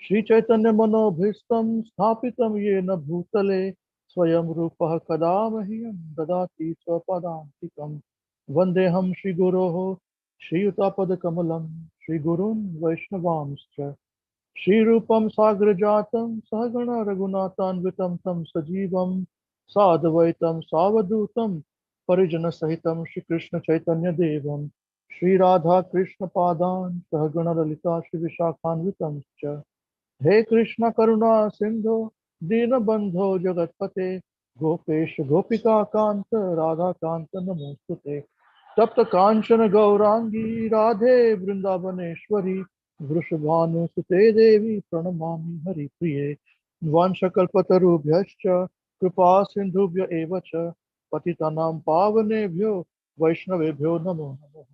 Shri Chaitanya Manobhistam Sthapitam Yena Bhutale Swayam Rupah Kadamahyam Dadati Swapadantikam Vandeham Shri Guroho Shri Utapada Kamalam Shri Gurun Vaishnavamscha Shri Rupam Sagrajatam Sahagana Raghunathan Tam Sajivam Sadvaitam Savadutam Parijana Sahitam Shri Krishna Chaitanya Devam Shri Radha Krishna Padan Sahagana Lalita Shri Vishakhanvitam He Krishna Karuna Sindhu Dina Bandho Jagatpate Gopesh Gopika Kanta Radha Kanta Namostute Tapta Kanchana Gaurangi Radhe Vrindavaneshwari Vrishabhanu Sute Devi Pranamami Hari Priye Vanshakalpatarubhyascha Kripa Sindhubhya Evacha Patitanam Pavanebhyo Vaishnavebhyo Namo Namo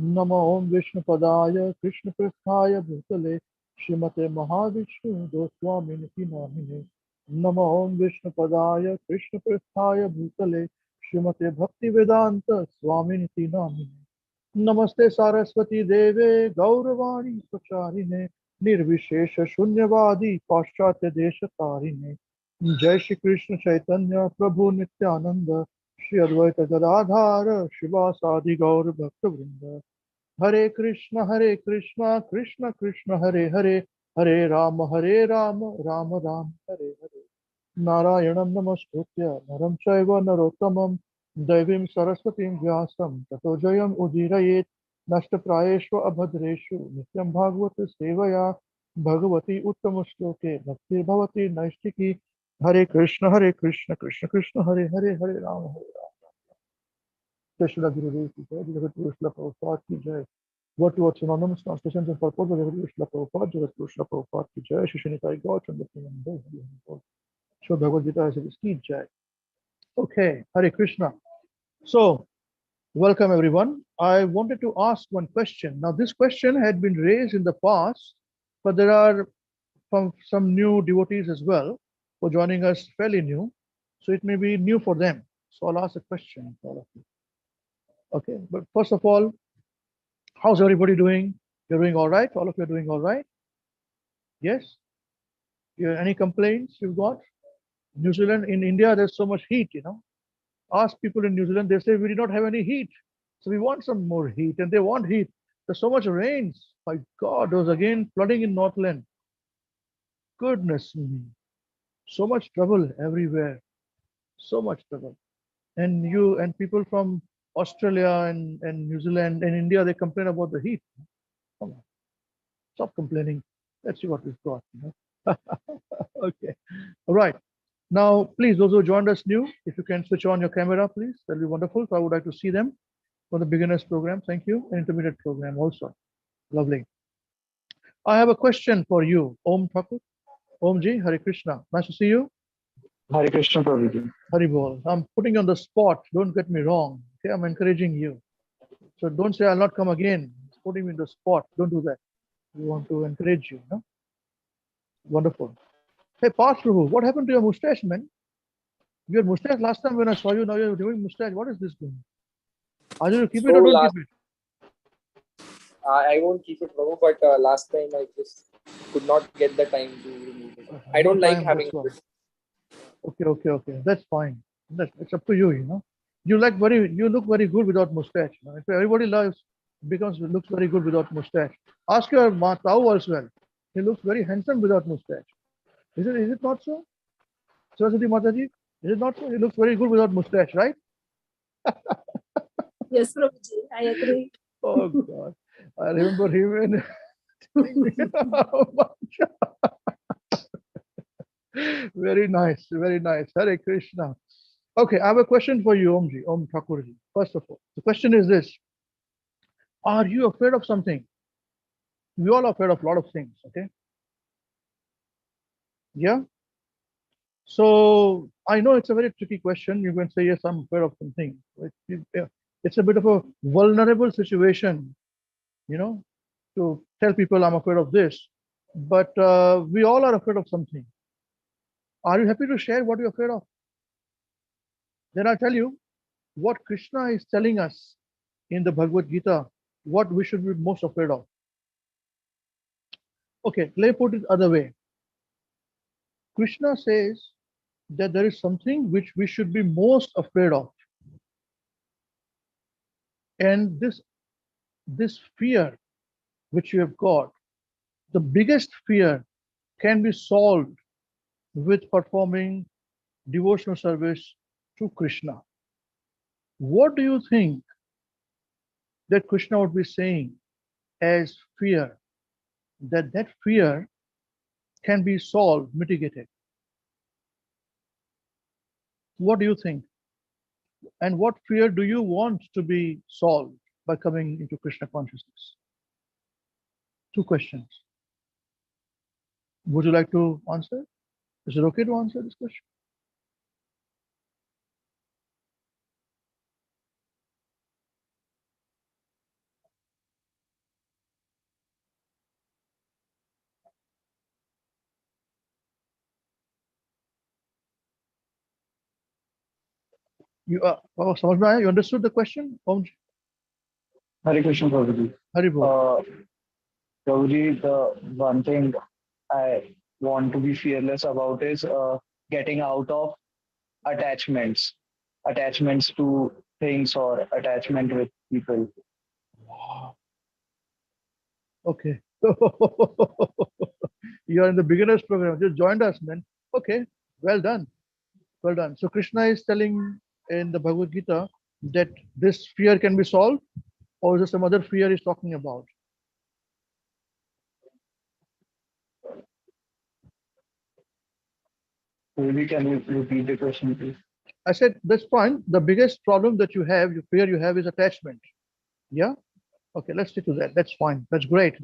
Namo Om Vishnu Padaya Krishna Prasthaya Bhutale Shrimate Mahavishnu Goswamini Namine Namo Om Vishnu Padaya Krishna Prasthaya Bhutale Shrimate Bhakti Vedanta Swamini Namine Namaste Saraswati Deve Gauravani Pracharine Nirvishesha Shunyavadi Paschatya Deshatarine Jai Shri Krishna Chaitanya Prabhu Nityananda Shri Advaita Gadadhara Shivasadi Gaur Bhakta Vrinda Hare Krishna, Krishna Krishna, Hare Hare, Hare Rama, Rama Rama, Hare Hare. Narayanam Namaskritya, Naram Chaiva Narottamam, Devim Saraswatim Vyasam, Tato Jayam Udirayet, Nashtaprayeshva Abhadreshu, Nityam Bhagavata Sevaya, Bhagavati Uttamasloke, Bhakti Bhavati Naistiki, Hare Krishna, Krishna Krishna, Hare Hare, Hare Rama, Hare Jai Shri Gurudev ki Jai, Jagat Guru Shri Prabhupada ki Jai. Word to word synonymous translations and purport of Jagat Guru Shri Prabhupada, Jagat Guru Shri Prabhupada ki Jai, Shri Shinitai Gaur Chandra Premanande, Shri Bhagavad Gita as it is ki Jai. Okay, Hare Krishna. So, welcome everyone. I wanted to ask one question. Now, this question had been raised in the past, but there are some new devotees as well who are joining us fairly new. So, it may be new for them. So, I'll ask a question to all of you. Okay, but first of all, how's everybody doing? You're doing all right? All of you are doing all right? Yes? Any complaints you've got? New Zealand, in India, there's so much heat, Ask people in New Zealand, they say we did not have any heat. So we want some more heat, and they want heat. There's so much rains. My God, there was again flooding in Northland. Goodness me. So much trouble everywhere. So much trouble. And people from Australia and New Zealand and India, they complain about the heat. Come on. Stop complaining. Let's see what we've got. Okay. All right. Now, please, those who joined us new, if you can switch on your camera, please, that'll be wonderful. So I would like to see them for the beginners program. Thank you. And intermediate program also. Lovely. I have a question for you. Om Thakur. Om Ji, Hare Krishna. Nice to see you. Hare Krishna Prabhuji. Hari Bol. I'm putting you on the spot. Don't get me wrong. Okay, I'm encouraging you. So don't say I'll not come again. It's putting me in the spot. Don't do that. We want to encourage you. No? Wonderful. Hey, Parth Prabhu, what happened to your mustache, man? Your mustache last time when I saw you, now you're doing mustache. What is this doing? Are you going to keep it or don't keep it? I won't keep it, Prabhu, but last time I just could not get the time to remove it. I don't like having it. Okay. That's fine. It's up to you, You look very good without mustache. If everybody looks very good without mustache. Ask your Matau as well. He looks very handsome without mustache. Is it not so? Saraswati Mataji, is it not so? He looks very good without mustache, right? Yes, Prabhuji, I agree. Oh God. I remember him Very nice, very nice. Hare Krishna. Okay, I have a question for you, Omji, Om Thakurji. First of all, the question is this. Are you afraid of something? We all are afraid of a lot of things, okay? Yeah? So, I know it's a very tricky question. You can say, yes, I'm afraid of something. It's a bit of a vulnerable situation, to tell people I'm afraid of this. But we all are afraid of something. Are you happy to share what you're afraid of? Then I'll tell you what Krishna is telling us in the Bhagavad Gita, what we should be most afraid of. Okay, let me put it other way. Krishna says that there is something which we should be most afraid of. And this fear which you have got, the biggest fear can be solved with performing devotional service to Krishna. What do you think that Krishna would be saying as fear? That fear can be solved, mitigated. What do you think? And what fear do you want to be solved by coming into Krishna consciousness? Two questions. Would you like to answer? Is it okay to answer this question? You समझ में आया? You understood the question? Hare Krishna, Prabhuji. Haribol. Prabhuji, the one thing I want to be fearless about is getting out of attachments, attachments to things or attachment with people. Okay. You are in the beginners program. Just joined us, man. Okay. Well done. Well done. So Krishna is telling in the Bhagavad Gita that this fear can be solved, or is there some other fear he's talking about? Maybe can you repeat the question, please? I said that's fine. The biggest problem that you have, your fear you have, is attachment. Yeah. Okay. Let's stick to that. That's fine. That's great.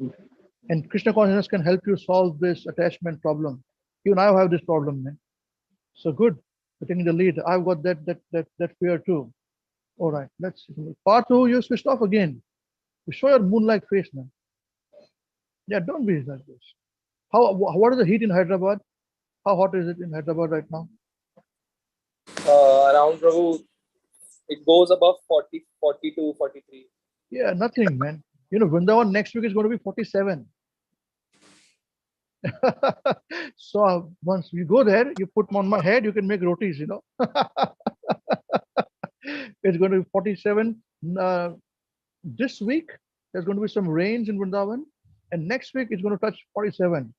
And Krishna consciousness can help you solve this attachment problem. You and I have this problem, man. So good. You're taking the lead. I've got that fear too. All right. Let's part two. You switched off again. You show your moon-like face, man. Yeah. Don't be like this. What is the heat in Hyderabad? How hot is it in Hyderabad right now? Around Prabhu, it goes above 40, 42, 43. Yeah, nothing, man. You know, Vrindavan next week is going to be 47. So once you go there, you put on my head, you can make rotis, you know. It's going to be 47. This week, there's going to be some rains in Vrindavan. And next week, it's going to touch 47.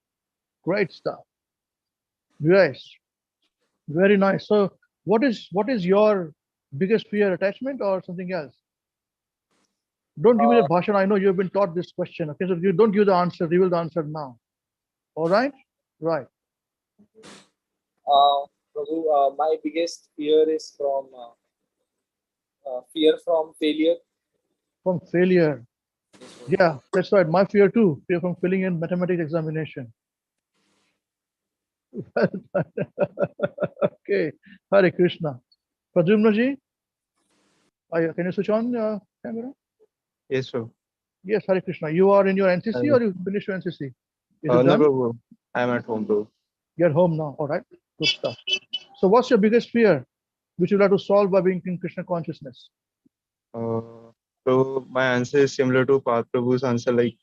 Great stuff. Yes. Very nice. So what is your biggest fear, attachment or something else? Don't give me that bhashan. I know you've been taught this question. Okay, so you don't give the answer, reveal the answer now. All right? Right. Prabhu, my biggest fear is from fear from failure. From failure. Yeah, that's right. My fear too. Fear from failing in mathematics examination. Okay. Hare Krishna. Pradyumna ji, can you switch on camera? Yes, sir. Yes, Hare Krishna. You are in your NCC or you finished your NCC? Is it No, done? bro. I'm at home, bro. You're home now. All right. Good stuff. So what's your biggest fear which you'll have to solve by being in Krishna consciousness? So my answer is similar to Path Prabhu's answer, like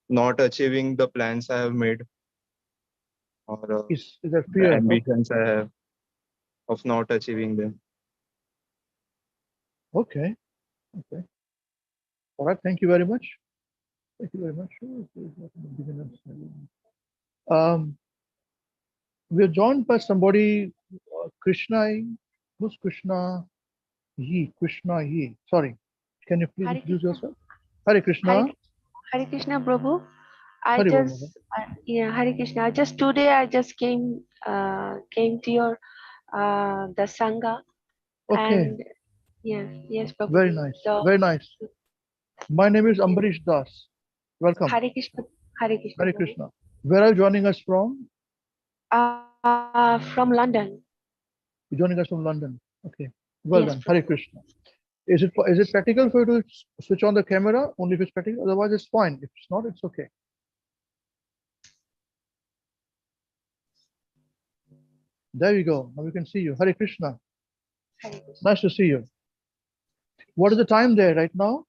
not achieving the plans I have made, or Is that the fear? ambitions I have of not achieving them. Okay. Okay. All right. Thank you very much. Thank you very much. We're joined by somebody, Krishna. Who's Krishna? Krishna Yi. Sorry. Can you please Hare introduce Krishna. yourself? Hare Krishna. Hare Krishna, Prabhu. I Hare Bol, just, yeah, Hare Krishna. Today I just came to your the Sangha, Okay. and yes, Prabhu. Very nice. So, Very nice. My name is Ambarisa Das. Welcome. Hare Krishna, Hare Krishna. Hare Prabhu. Krishna. Where are you joining us from? From London. You're joining us from London. Okay. Well Yes, done. Hare Krishna. Is it practical for you to switch on the camera? Only if it's practical. Otherwise, it's fine. If it's not, it's okay. There you go. Now we can see you. Hare Krishna. Hare Krishna. Nice to see you. What is the time there right now?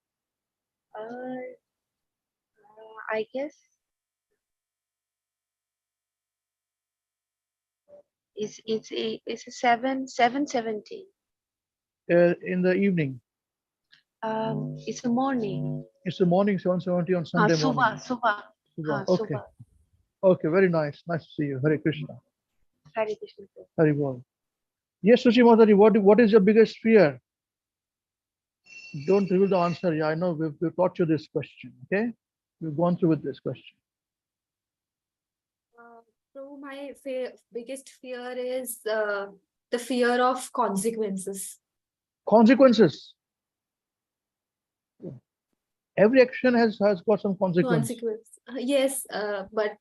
I guess It's a 7:17. In the evening. It's a morning. It's the morning, 7:70 on Sunday morning. Subah. Subah. Okay. Subah. Okay, very nice. Nice to see you. Hare Krishna. Hare Krishna. Hare Bol. Yes, Suchi Mataji, what is your biggest fear? Don't reveal the answer. Yeah, I know we've taught you this question. Okay, we've gone through with this question. So my biggest fear is the fear of consequences. Consequences. Every action has got some consequence. Yes, but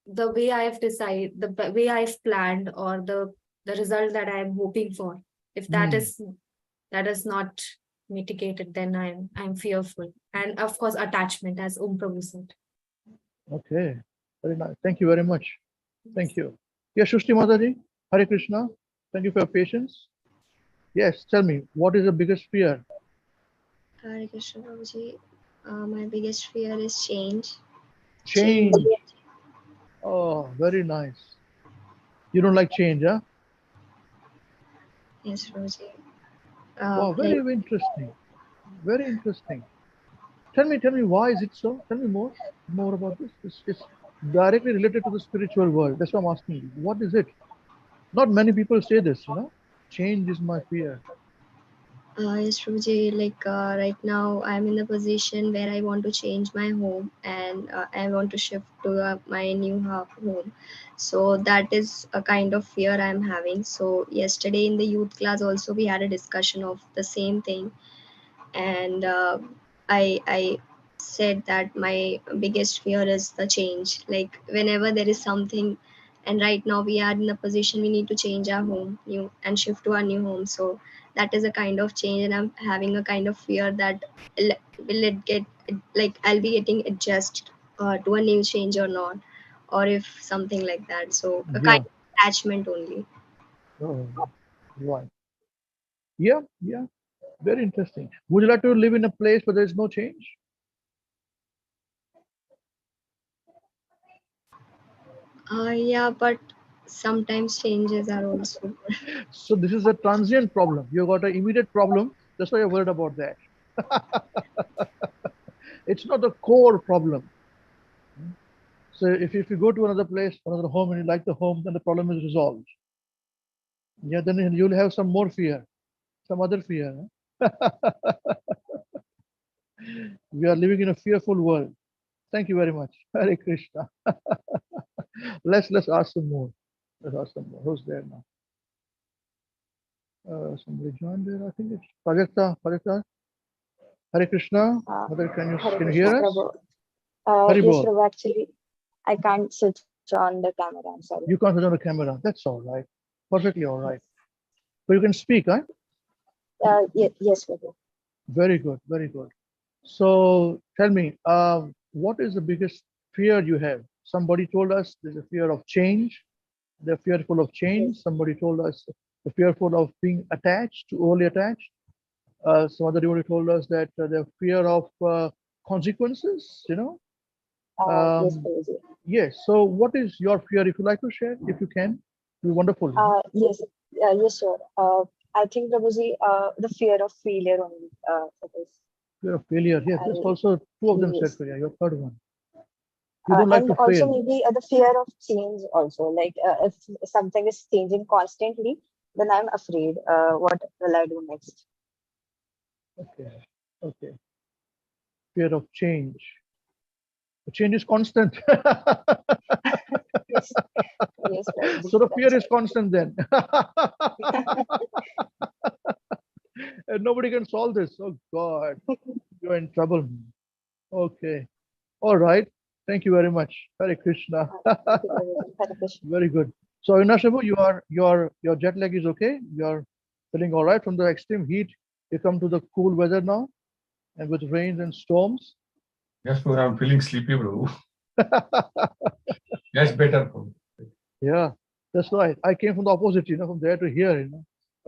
the way I've decided, the way I've planned, or the result that I'm hoping for, if that is not mitigated, then I'm fearful. And of course, attachment, as Prabhu said. Okay, very nice. Thank you very much. Thank you. Yes, Shushti Mataji, Hare Krishna. Thank you for your patience. Yes, tell me, what is the biggest fear? Hare Krishna Prabhuji. My biggest fear is change. Change. Oh, very nice. You don't like change, huh? Yes, Prabhuji. Wow, very interesting. Very interesting. Tell me, why is it so? Tell me more about this. It's directly related to the spiritual world. That's why I'm asking you. What is it? Not many people say this, Change is my fear. Yes, Prabhuji. Right now, I'm in the position where I want to change my home, and I want to shift to my new home. So that is a kind of fear I'm having. So yesterday in the youth class also we had a discussion of the same thing, and I said that my biggest fear is the change. Like whenever there is something, and right now we are in a position we need to change our home new and shift to our new home. So that is a kind of change, and I'm having a kind of fear that will it get, like I'll be getting adjusted to a new change or not, or if something like that. So a kind of attachment only. Oh, right. Yeah. Very interesting. Would you like to live in a place where there's no change? Yeah, but sometimes changes are also. So this is a transient problem. You got an immediate problem. That's why you're worried about that. It's not the core problem. So if you go to another place, another home, and you like the home, then the problem is resolved. Yeah, then you'll have some more fear, some other fear. We are living in a fearful world. Thank you very much. Hare Krishna. Let's ask some more. Let's ask some more. Who's there now? Somebody joined there. I think it's Prajakta. Hare Krishna. Mother, can you hear us? Yes, Bol. Prabhu, actually, I can't switch on the camera. I'm sorry. You can't switch on the camera. That's all right. Perfectly all right. But you can speak, huh? Yes, Prabhu. Very good. Very good. So tell me, what is the biggest fear you have? Somebody told us there's a fear of change. They're fearful of change. Somebody told us they're fearful of being attached, too overly attached. Some other devotee told us that they're fear of consequences, Yes, Prabhuji. Yes. So what is your fear? If you like to share, if you can, it'll be wonderful. Yes, yes, sure. I think, Prabhuji, the fear of failure only. Fear of failure. Yes, there's also two of them said Yes. failure. Your third one. You don't like And to also fail. maybe the fear of change also. Like if something is changing constantly, then I'm afraid. What will I do next? Okay. Fear of change. The change is constant. Yes, yes, Prabhuji, So the fear that's is constant then. And nobody can solve this. Oh God, you're in trouble. Okay. All right. Thank you very much. Hare Krishna. right. Thank you, Prabhuji. Hare Krishna. Very good. So Inashabu, your jet lag is okay? You're feeling all right from the extreme heat. You come to the cool weather now, and with rains and storms. Yes, bro, I'm feeling sleepy, bro. Yes, better. Bro. Yeah, that's right. I came from the opposite, from there to here,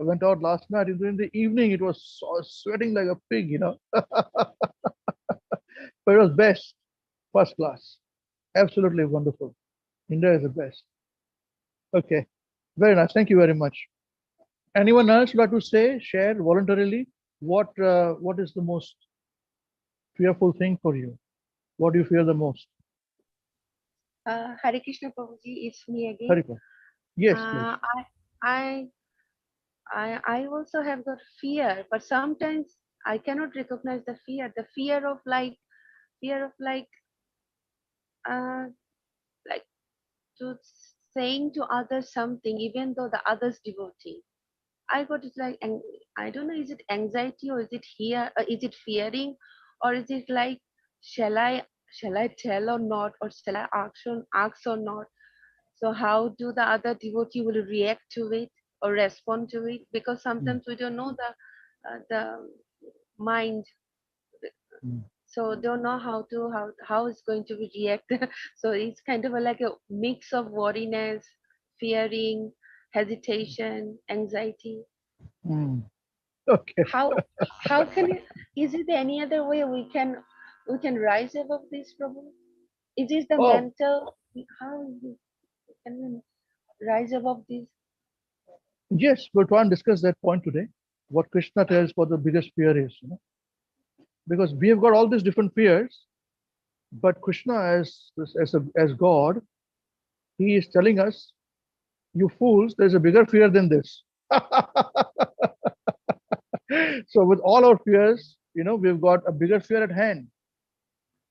I went out last night. In the evening, it was sweating like a pig, But it was best, first class. Absolutely wonderful. India is the best. Okay, Very nice. Thank you very much. Anyone else would like to say, share voluntarily what is the most fearful thing for you? What do you fear the most? Hare Krishna Prabhuji, it's me again. Harika. Yes, please. I also have got fear, but sometimes I cannot recognize the fear. The fear of uh, like to saying to others something, even though the others devotee. I got it like, I don't know, is it anxiety or is it is it fearing, or is it like, shall I tell or not, or shall I ask or not? So how do the other devotee will react to it or respond to it? Because sometimes we don't know the mind, Mm. so don't know how it's going to be react. So it's kind of like a mix of worriness, fearing, hesitation, anxiety. Mm. Okay. How can it, is it any other way we can rise above this problem? Is it the Oh, mental, how is it, can we rise above this? yes, we'll try and discuss that point today. What Krishna tells what the biggest fear is, because we have got all these different fears, but Krishna as God, he is telling us, you fools, there's a bigger fear than this. So with all our fears, we've got a bigger fear at hand,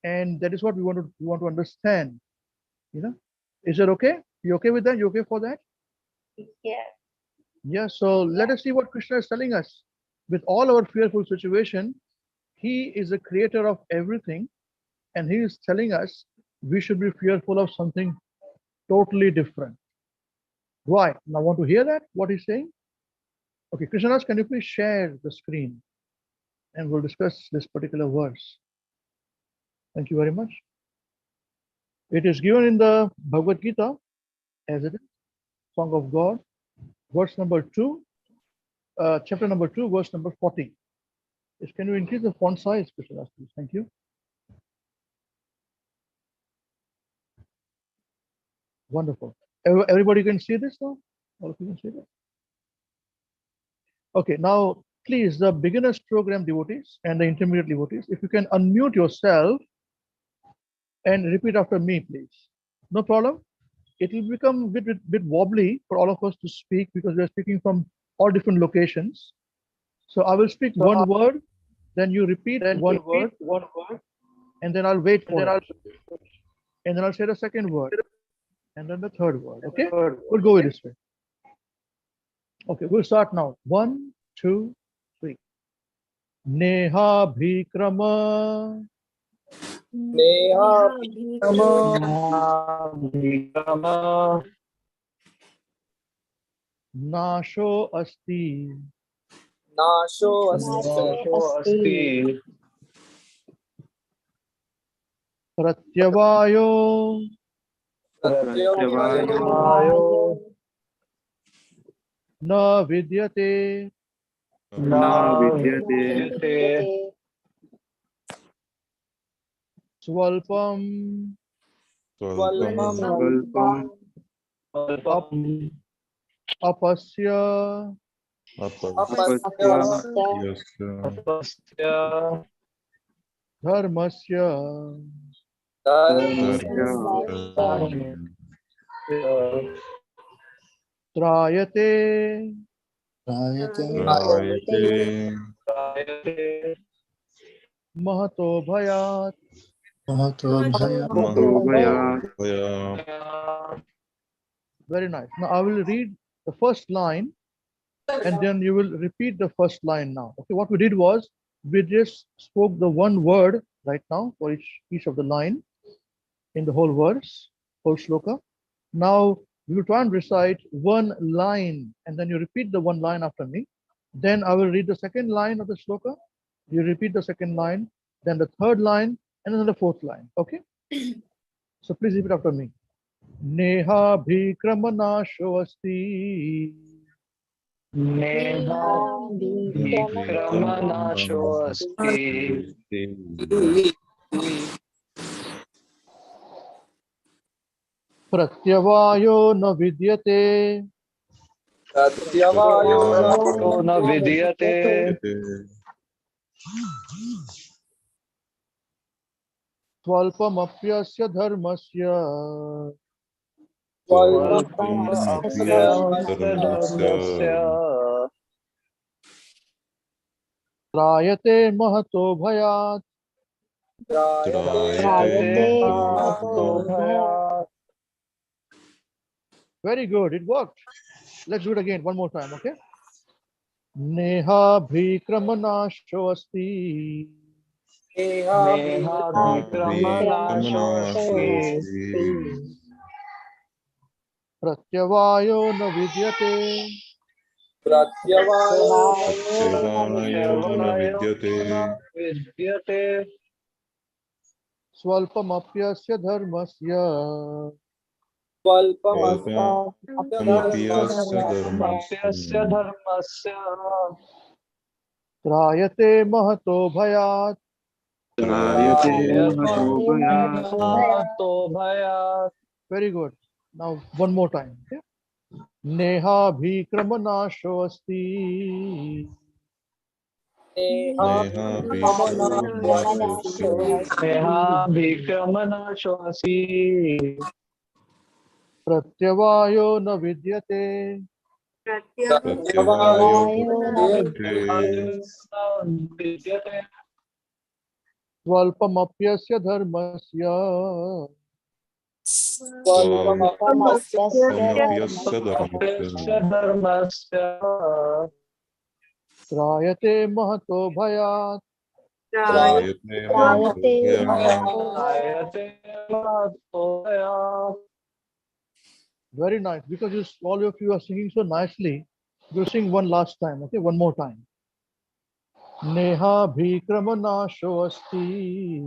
and that is what we want to understand. Is it okay? You okay with that? You okay for that? Yeah. Yeah. So let us see what Krishna is telling us. With all our fearful situation, he is the creator of everything, and he is telling us we should be fearful of something totally different. Right. Now, want to hear that? What he's saying? Okay, Krishnadas, can you please share the screen and we'll discuss this particular verse. Thank you very much. It is given in the Bhagavad Gita as it is, Song of God, verse number 2, chapter number 2, verse number 40. Can you increase the font size, Krishnadas, please? Thank you. Wonderful. Everybody can see this now? All of you can see this? Okay, now please, the beginners program devotees and the intermediate devotees, if you can unmute yourself and repeat after me, please. No problem. It will become a bit wobbly for all of us to speak because we are speaking from all different locations. So I will speak one word, then you repeat one word, and then I'll wait for it. And then I'll say the second word, and then the third word. Okay? We'll go this way. Okay, we'll start now. 1, 2, 3. Neha Bhikrama Neha Vikrama Nasho Asti Nasho Nasho Asti Pratyavayo Pratyavayo Na Vidyate Na Vidyate Swalpam Svalpam Alpam Apasya Apasya Apasya Dharmasya Trayate Mahato Bhayat. Very nice. Now I will read the first line and then you will repeat the first line now. Okay, what we did was we just spoke the one word right now for each of the line in the whole verse, whole shloka. Now we will try and recite one line and then you repeat the one line after me. Then I will read the second line of the shloka. You repeat the second line, then the third line, and then the fourth line. Okay? So please repeat after me. Neha Bhikramana Asti. Neha Vikrama Nasho Asti Pratyavayo na vidyate Pratyavayo Pratyavayo na vidyate. Swalpamapyasya dharmasya Swalpamapyasya dharmasya trayate mahato bhayat. trayate mahato bhayat. Very good, it worked. Let's do it again one more time, okay? Neha bhikramanasho asti Nehabhikramanashosti pratyavayo na vidyate pratyavayo na vidyate swalpamapyasya dharmasya swalpamapyasya dharmasya trayate mahato bhayat. mahato bhayat. Very good. Now one more time, okay? Neha bhikramanasho asti Nehabhikramanashosti pratyavayo na vidyate vidyate swalpamapyasya dharmasya dharmasya trayate mahato bhayat. ayate mahato bhayat. Very nice. Because all of you are singing so nicely, we'll sing one last time, okay? One more time. Neha bhikramanasho asti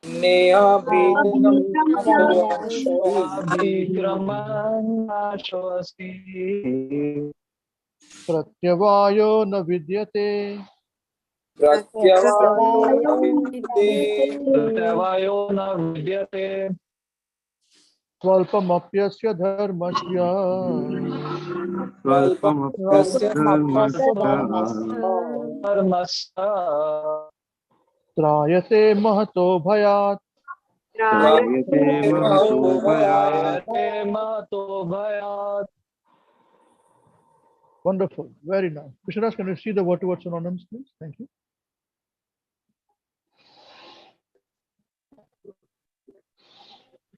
Nehabhikramanashosti pratyavayo na vidyate pratyavayo na vidyate swalpamapyasya dharmasya dharmasya trayate mahato bhayat. ayate mahato bhayat. Wonderful. Very nice. Krishnas, can you see the word-to-word synonyms, please? Thank you.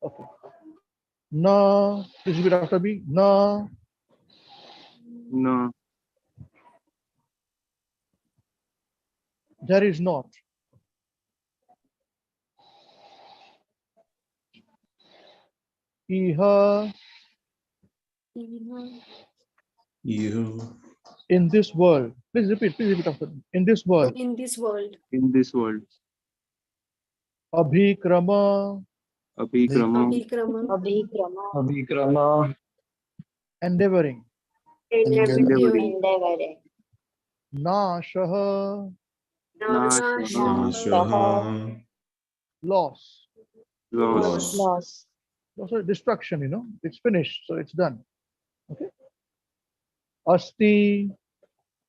Okay. Na, please repeat after me. Na, No. there is not. Iha, You. in this world. Please repeat after me. In this world. In this world. In this world. Abhikrama, Abhikrama. Abhikrama endeavoring. Endeavoring. Nashaha, Nashaha. loss. Loss. Also destruction, it's finished, so it's done. Okay. Asti,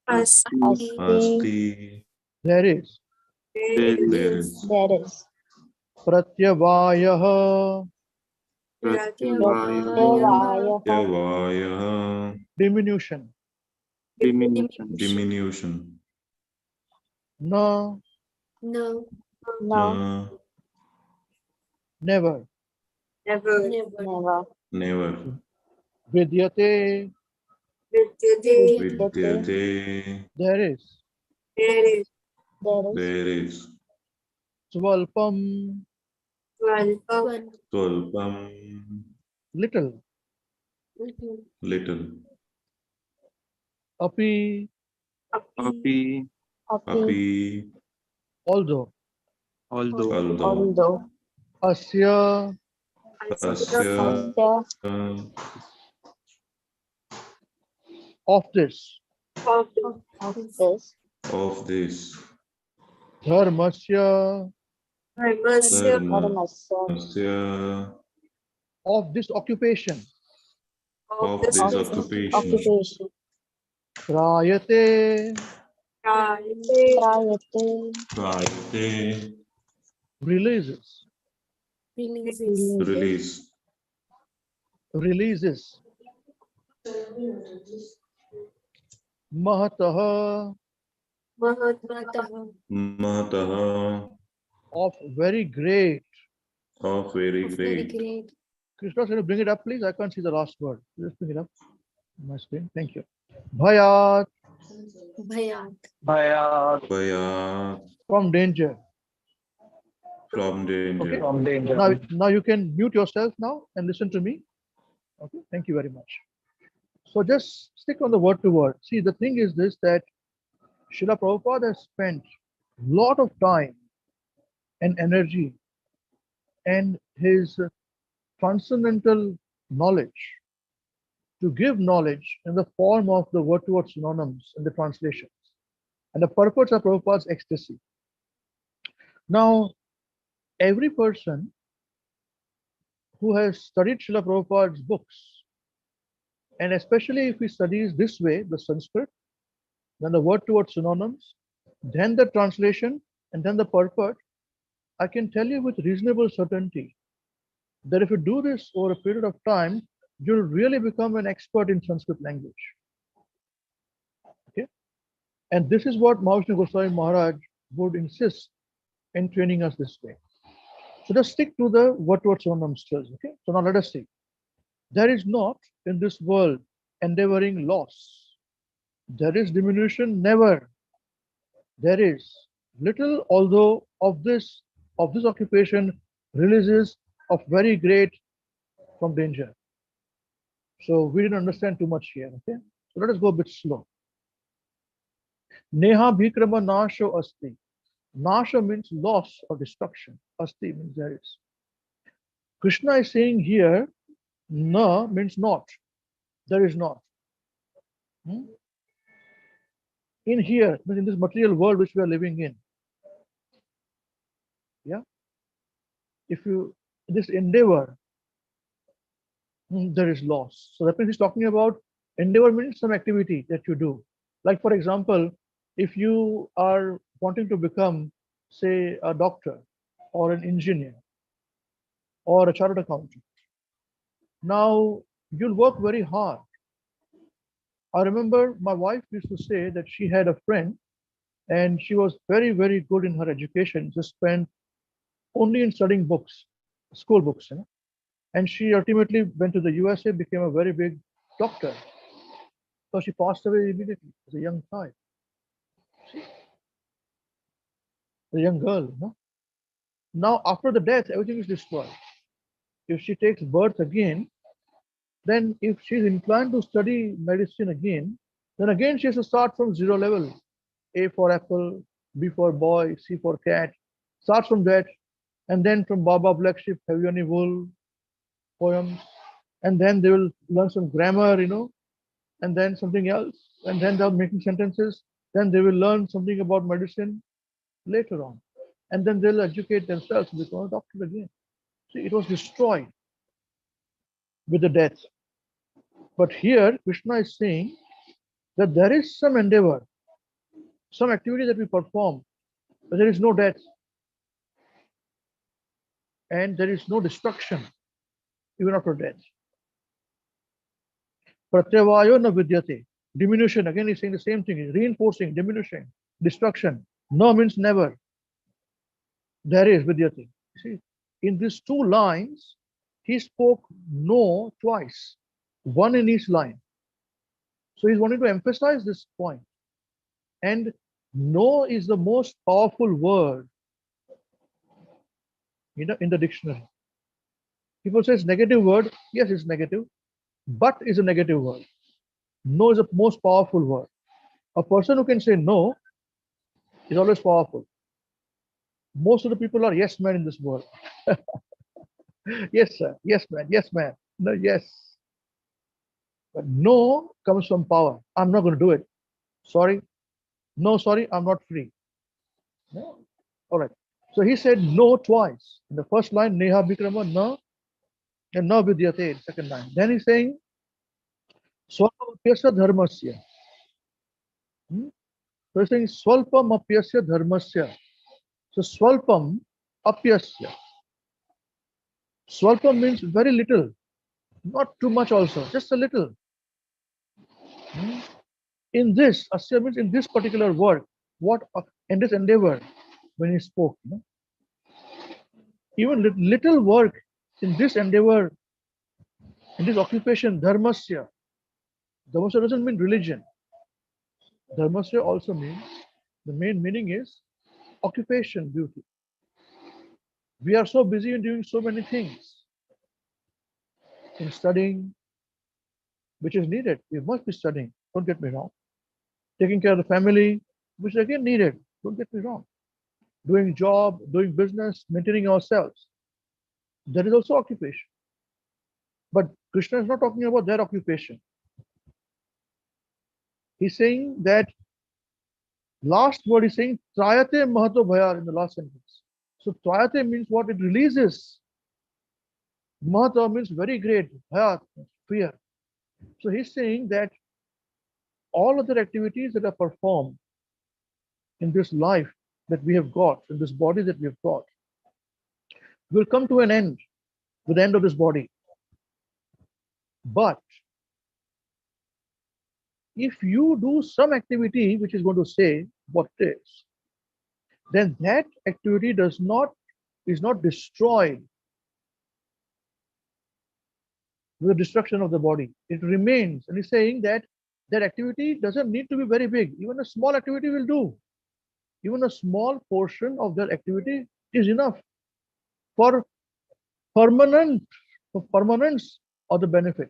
Asti. there is. There is. Pratyavayaha, Yavaya. diminution. Diminution. Na, No. Na. never. Never. Vidyate, Vidyate. there is. There is. Swalpam, Twalpam. little. Little. Api, Api. Api. although. Although. Asya, Asya. of this. Of this. Dharmasya, Dharmasya. of this occupation. of this occupation. occupation. Prayate Prayate Prayate releases. Releases. release. Releases. Mahataha Mataha. Mahataha of very great. of very Very great. great. Krishna, can you bring it up, please? I can't see the last word. Just bring it up on my screen. Thank you. Bhayat, Bhayat. Bhaya from danger. from danger. Okay. From danger. Now you can mute yourself now and listen to me. Okay. Thank you very much. So just stick on the word to word. See, the thing is this, that Srila Prabhupada has spent a lot of time and energy and his transcendental knowledge to give knowledge in the form of the word to word synonyms in the translations. And the purpose of Prabhupada's ecstasy. Now, every person who has studied Srila Prabhupada's books, and especially if he studies this way, the Sanskrit, then the word to word synonyms, then the translation, and then the purport, I can tell you with reasonable certainty that if you do this over a period of time, you'll really become an expert in Sanskrit language. Okay? And this is what Mahavishnu Goswami Maharaj would insist in training us this way. So just stick to the word to word synonyms first. Okay? So now let us see. There is not in this world endeavoring loss. There is diminution, never. There is little, although of this occupation releases of very great from danger. So we didn't understand too much here. Okay, so let us go a bit slow. Neha bhikrama nasho asti. Nasha means loss or destruction. Asti means there is. Krishna is saying here, na means not. There is not. In here, in this material world which we are living in. Yeah. If you this endeavor, there is loss. So that means he's talking about endeavor means some activity that you do. Like for example, if you are wanting to become, say, a doctor or an engineer or a chartered accountant, now you'll work very hard. I remember my wife used to say that she had a friend and she was very, very good in her education, just spent only in studying books, school books, you know. And she ultimately went to the USA, became a very big doctor. So she passed away immediately as a young child. See? A young girl, you know. Now, after the death, everything is destroyed. If she takes birth again, then if she's inclined to study medicine again, then again she has to start from zero level. A for apple, B for boy, C for cat. Starts from that, and then from Baba Black Sheep, Have You Any Wool poems, and then they will learn some grammar, you know, and then something else, and then they're making sentences. Then they will learn something about medicine later on, and then they'll educate themselves to become a doctor again. See, it was destroyed with the death. But here, Krishna is saying that there is some endeavor, some activity that we perform, but there is no death and there is no destruction even after death. Pratyavayo na vidyate. Diminution, again he's saying the same thing, he's reinforcing, diminishing, destruction. No means never. There is vidyate. See, in these two lines, he spoke no twice, one in each line. So he's wanting to emphasize this point. And no is the most powerful word, you know, in the dictionary. People say it's negative word. Yes, it's negative. But is a negative word. No is the most powerful word. A person who can say no is always powerful. Most of the people are yes men in this world. Yes, sir. Yes, man. Yes, man. No, yes. But no comes from power. I'm not going to do it. Sorry. No, sorry, I'm not free. No? All right. So he said no twice. In the first line, Neha Bikrama, no, and no Vidyate, second line. Then he's saying Swalpam apyasya dharmasya. So he's saying swalpam apyasya dharmasya. So swalpam apyasya. Swalpam means very little, not too much also, just a little. In this, asya means in this particular work, what in this endeavor, when he spoke, even little work in this endeavor, in this occupation, dharmasya. Dharmasya doesn't mean religion. Dharmasya also means, the main meaning is occupation, duty. We are so busy in doing so many things, in studying, which is needed. We must be studying, don't get me wrong. Taking care of the family, which is again needed, don't get me wrong. Doing job, doing business, maintaining ourselves. That is also occupation. But Krishna is not talking about that occupation. He's saying that last word is saying Trayate Mahato Bhayar in the last sentence. So Trayate means what? It releases. Mahato means very great. Bhayar, fear. So he's saying that all other activities that are performed in this life that we have got, in this body that we have got, will come to an end with the end of this body. But if you do some activity which is going to say what it is, then that activity is not destroyed with the destruction of the body. It remains. And he's saying that that activity doesn't need to be very big. Even a small activity will do. Even a small portion of that activity is enough for permanence of the benefit.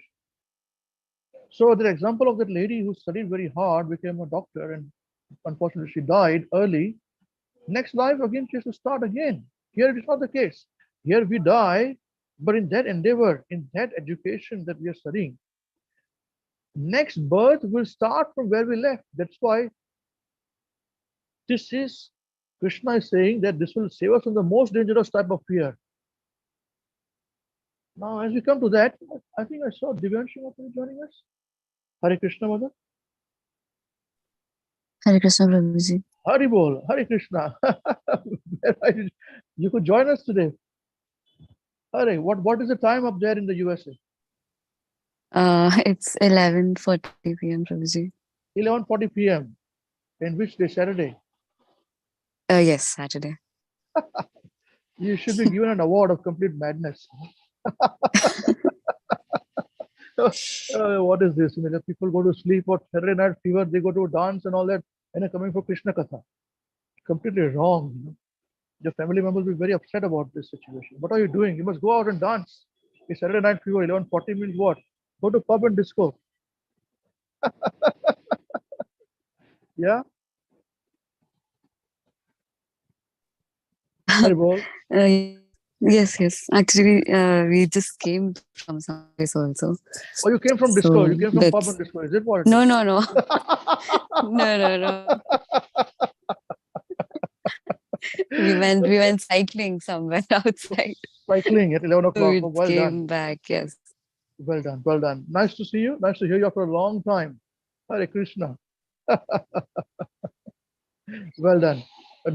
So the example of that lady who studied very hard, became a doctor, and unfortunately she died early. Next life again she has to start again. Here it is not the case. Here we die, but in that endeavor, in that education that we are studying, next birth will start from where we left. That's why this is, Krishna is saying that this will save us from the most dangerous type of fear. Now, as we come to that, I think I saw Divyanshu joining us. Hare Krishna, Mother. Hare Krishna, Prabhuji. Hari Bol, Hare Krishna. You could join us today. Hare, what is the time up there in the USA? It's 11:40 p.m. Prabhuji. 11:40 p.m. In which day? Saturday. Yes, Saturday. You should be given an award of complete madness. What is this? People go to sleep or Saturday night fever, they go to a dance and all that, and they're coming for Krishna Katha. Completely wrong. Your family members will be very upset about this situation. What are you doing? You must go out and dance. It's Saturday night fever, 11:40 means what? Go to pub and disco. Yeah? Haribol. Yes. Actually, we just came from some place also. Oh, you came from disco. You came from pub and disco. Is it what? No. No. We went cycling somewhere outside. Cycling at 11 o'clock. We Oh, well came done. back, yes. Well done. Nice to see you. Nice to hear you after a long time. Hare Krishna. Well done.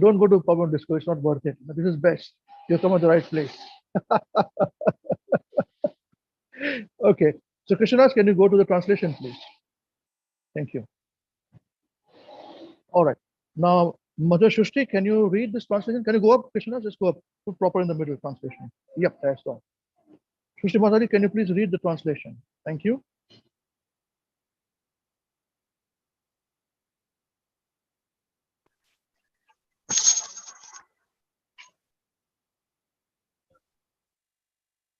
Don't go to pub and disco. It's not worth it. This is best. You come at the right place. Okay. So Krishnas, can you go to the translation, please? Thank you. All right. Now, Mother Shushti, can you read this translation? Can you go up, Krishnas? Just go up. Put proper in the middle translation. Yep, that's all. Shushti Mataji, can you please read the translation? Thank you.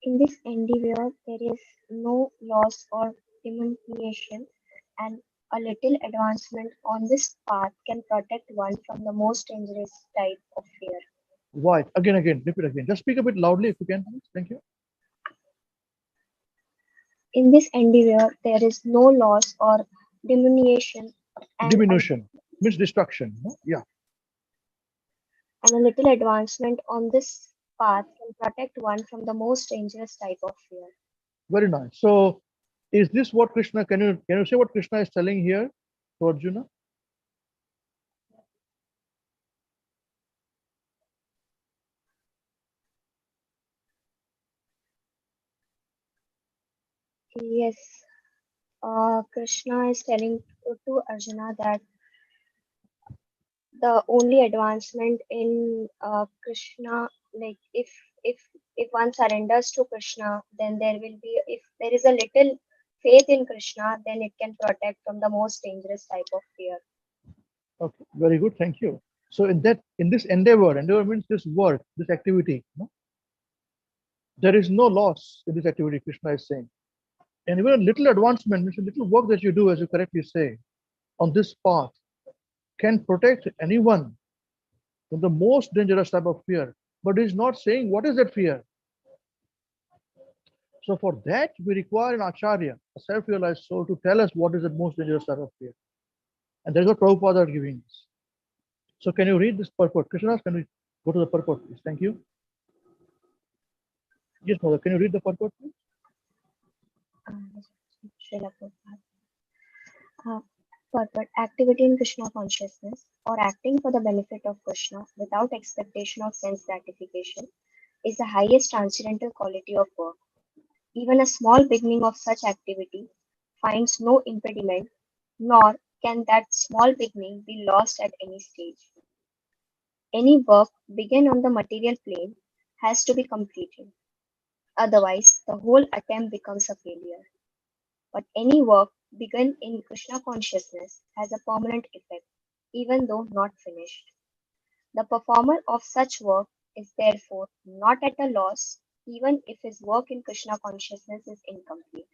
In this endeavor, there is no loss or diminution, and a little advancement on this path can protect one from the most dangerous type of fear. Right. Again, repeat again. Just speak a bit loudly if you can, please. Thank you. In this endeavor, there is no loss or diminution. Diminution means destruction. No? Yeah. And a little advancement on this path can protect one from the most dangerous type of fear. Very nice. So Is this what Krishna, can you say what Krishna is telling here to Arjuna? Yes, Krishna is telling to Arjuna that the only advancement in Krishna, like if one surrenders to Krishna, then there will be, if there is a little faith in Krishna, then it can protect from the most dangerous type of fear. Okay, very good, thank you. So in this endeavor means this work, this activity, no? There is no loss in this activity, Krishna is saying. And even a little advancement means a little work that you do, as you correctly say, on this path can protect anyone from the most dangerous type of fear. But he's not saying what is that fear. So for that, we require an acharya, a self-realized soul, to tell us what is the most dangerous type of fear. And that's what Prabhupada are giving us. So can you read this purport? Krishna, can we go to the purport, please? Thank you. Yes, Mother, can you read the purport, please? Srila Prabhupada. Purport: activity in Krishna consciousness, or acting for the benefit of Krishna without expectation of sense gratification, is the highest transcendental quality of work. Even a small beginning of such activity finds no impediment, nor can that small beginning be lost at any stage. Any work begun on the material plane has to be completed, otherwise the whole attempt becomes a failure. But any work begun in Krishna consciousness has a permanent effect, even though not finished. The performer of such work is therefore not at a loss, even if his work in Krishna consciousness is incomplete.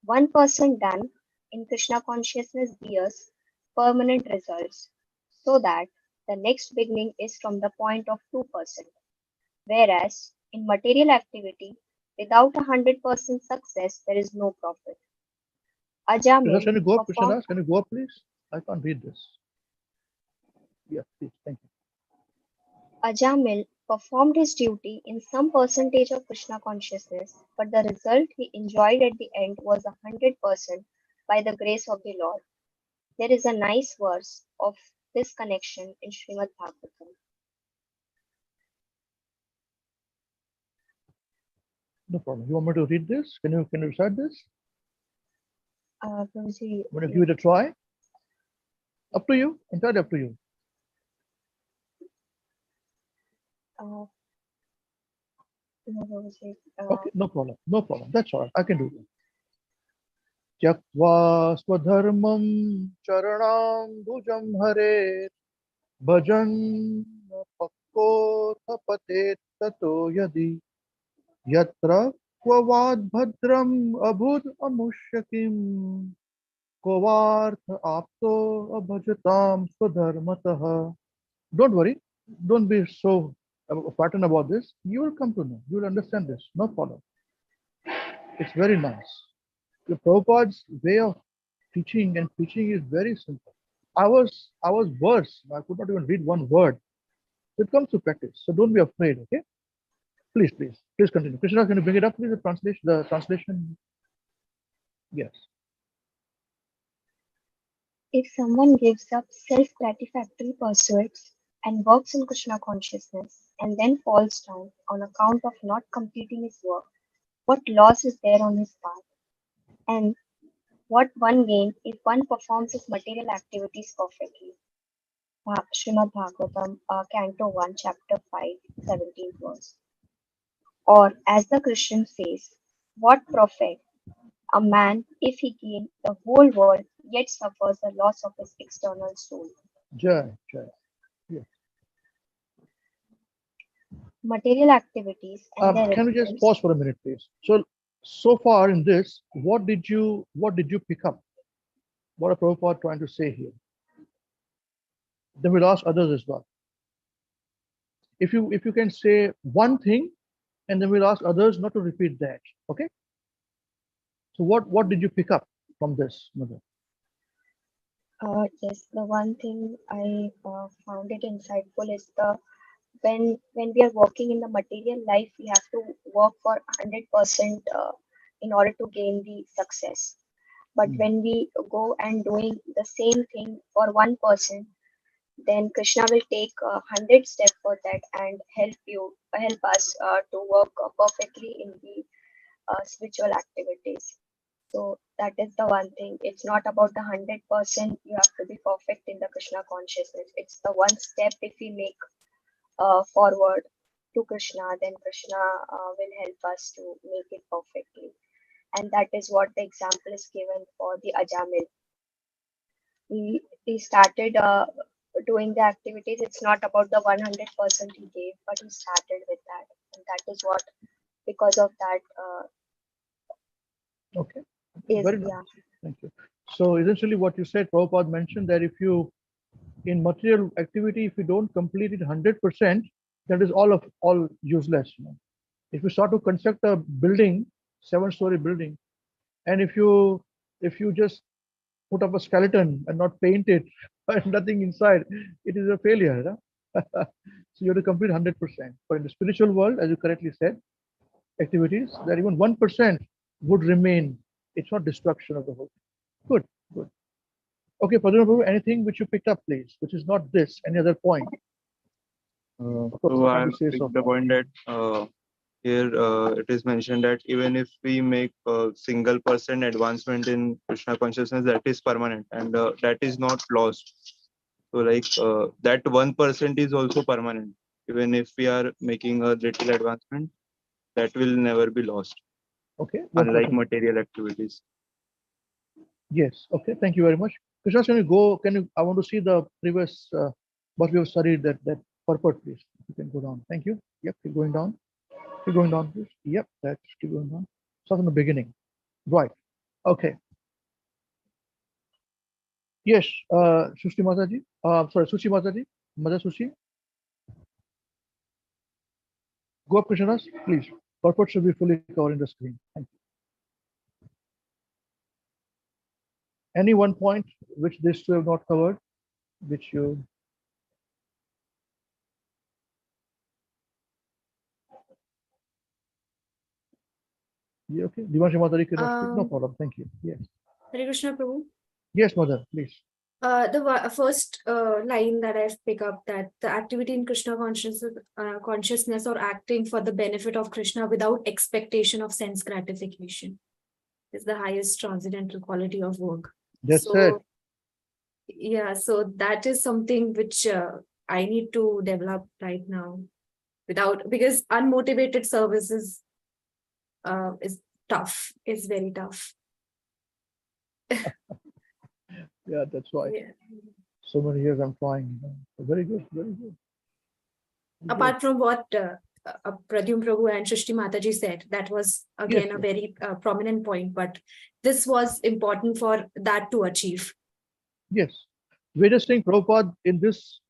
1% done in Krishna consciousness bears permanent results, so that the next beginning is from the point of 2%. Whereas in material activity, without 100% success, there is no profit. Krishna, Ajamil can you go up, performed. Krishna? Can you go up, please? I can't read this. Yes, please. Thank you. Ajamil performed his duty in some percentage of Krishna consciousness, but the result he enjoyed at the end was 100% by the grace of the Lord. There is a nice verse of this connection in Srimad Bhagavatam. No problem. You want me to read this? Can you recite this? Prabhuji, Want to give it a try? Up to you. Entirely up to you. no, Prabhuji, Okay, no problem. No problem. That's all right. I can do that. Tyakva swadharmam charanam bhujam hare bhajan pakko thapate tato yadi yatra kvavad bhadram abhud amushyakim kovartha apto abhajatam swadharmatah. Don't worry. Don't be so frightened about this. You will come to know. You will understand this. No problem. It's very nice. The Prabhupada's way of teaching and preaching is very simple. I was worse. I could not even read one word. It comes to practice. So don't be afraid, okay? Please continue. Krishna, can you bring it up, please? The translation. Yes. if someone gives up self-gratificatory pursuits and works in Krishna consciousness and then falls down on account of not completing his work, what loss is there on his part? And what one gain if one performs his material activities perfectly? Srimad Bhagavatam, Canto 1, Chapter 5, 17th verse. Or, as the Christian says, what profit a man if he gain the whole world yet suffers the loss of his external soul? Jai. Yes. Material activities and their Can we just results. pause for a minute, please? So far in this, what did you pick up? What are Prabhupada trying to say here? Then we'll ask others as well. If you can say one thing, and then we'll ask others not to repeat that. Okay? So what did you pick up from this, Mother? Yes, the one thing I found it insightful is the when we are working in the material life, we have to work for 100% in order to gain the success. But when we go and doing the same thing for one person, then Krishna will take 100 steps for that and help us to work perfectly in the spiritual activities. So that is the one thing. It's not about the 100% you have to be perfect in the Krishna consciousness. It's the one step if we make forward to Krishna, then Krishna will help us to make it perfectly. And that is what the example is given for the Ajamil. He started doing the activities. It's not about the 100% he gave, but he started with that. And that is what, because of that, Okay. is, Very nice. yeah. Thank you. So essentially what you said, Prabhupada mentioned that if you, in material activity, if you don't complete it 100%, that is all useless. If you start to construct a building, 7-story building, and if you just put up a skeleton and not paint it and nothing inside, it is a failure. So you have to complete 100%. But in the spiritual world, as you correctly said, activities that even 1% would remain. It's not destruction of the whole. Good, good. Okay, Padma Prabhu, anything which you picked up, please, which is not this, any other point? Of course, So you I can't say picked so. the point that here it is mentioned that even if we make a single percent advancement in Krishna consciousness, that is permanent and that is not lost. So like that 1% is also permanent. Even if we are making a little advancement, that will never be lost. Okay. Unlike material activities. Yes. Okay. Thank you very much. Krishna, can you go? I want to see the previous what we have studied, that purport, please. You can go down. Thank you. Yep. Keep going down. Keep going down, please. Yep. That's keep going down. Start from the beginning. Right. Okay. Yes. Sushi Mataji. Sorry, Sushi Mataji. Mother Sushi. Go up, Krishnas, please. Purport should be fully covering the screen. Thank you. Any one point which this two have not covered, which you. Yeah, okay. Divanshu Mataji cannot speak. No problem. Thank you. Yes. Hare Krishna Prabhu. Yes, Mother, please. First line that I've picked up, that the activity in Krishna consciousness or acting for the benefit of Krishna without expectation of sense gratification is the highest transcendental quality of work. That's it. Yeah, so that is something which I need to develop right now, because unmotivated services is tough. It's very tough. Yeah, that's why. Yeah. So many years I'm trying. Very good, very good. Apart from what Pradyum Prabhu and Shrishti Mataji said, that was again a very prominent point, but this was important for that to achieve. Yes. We're just saying, Prabhupada, in this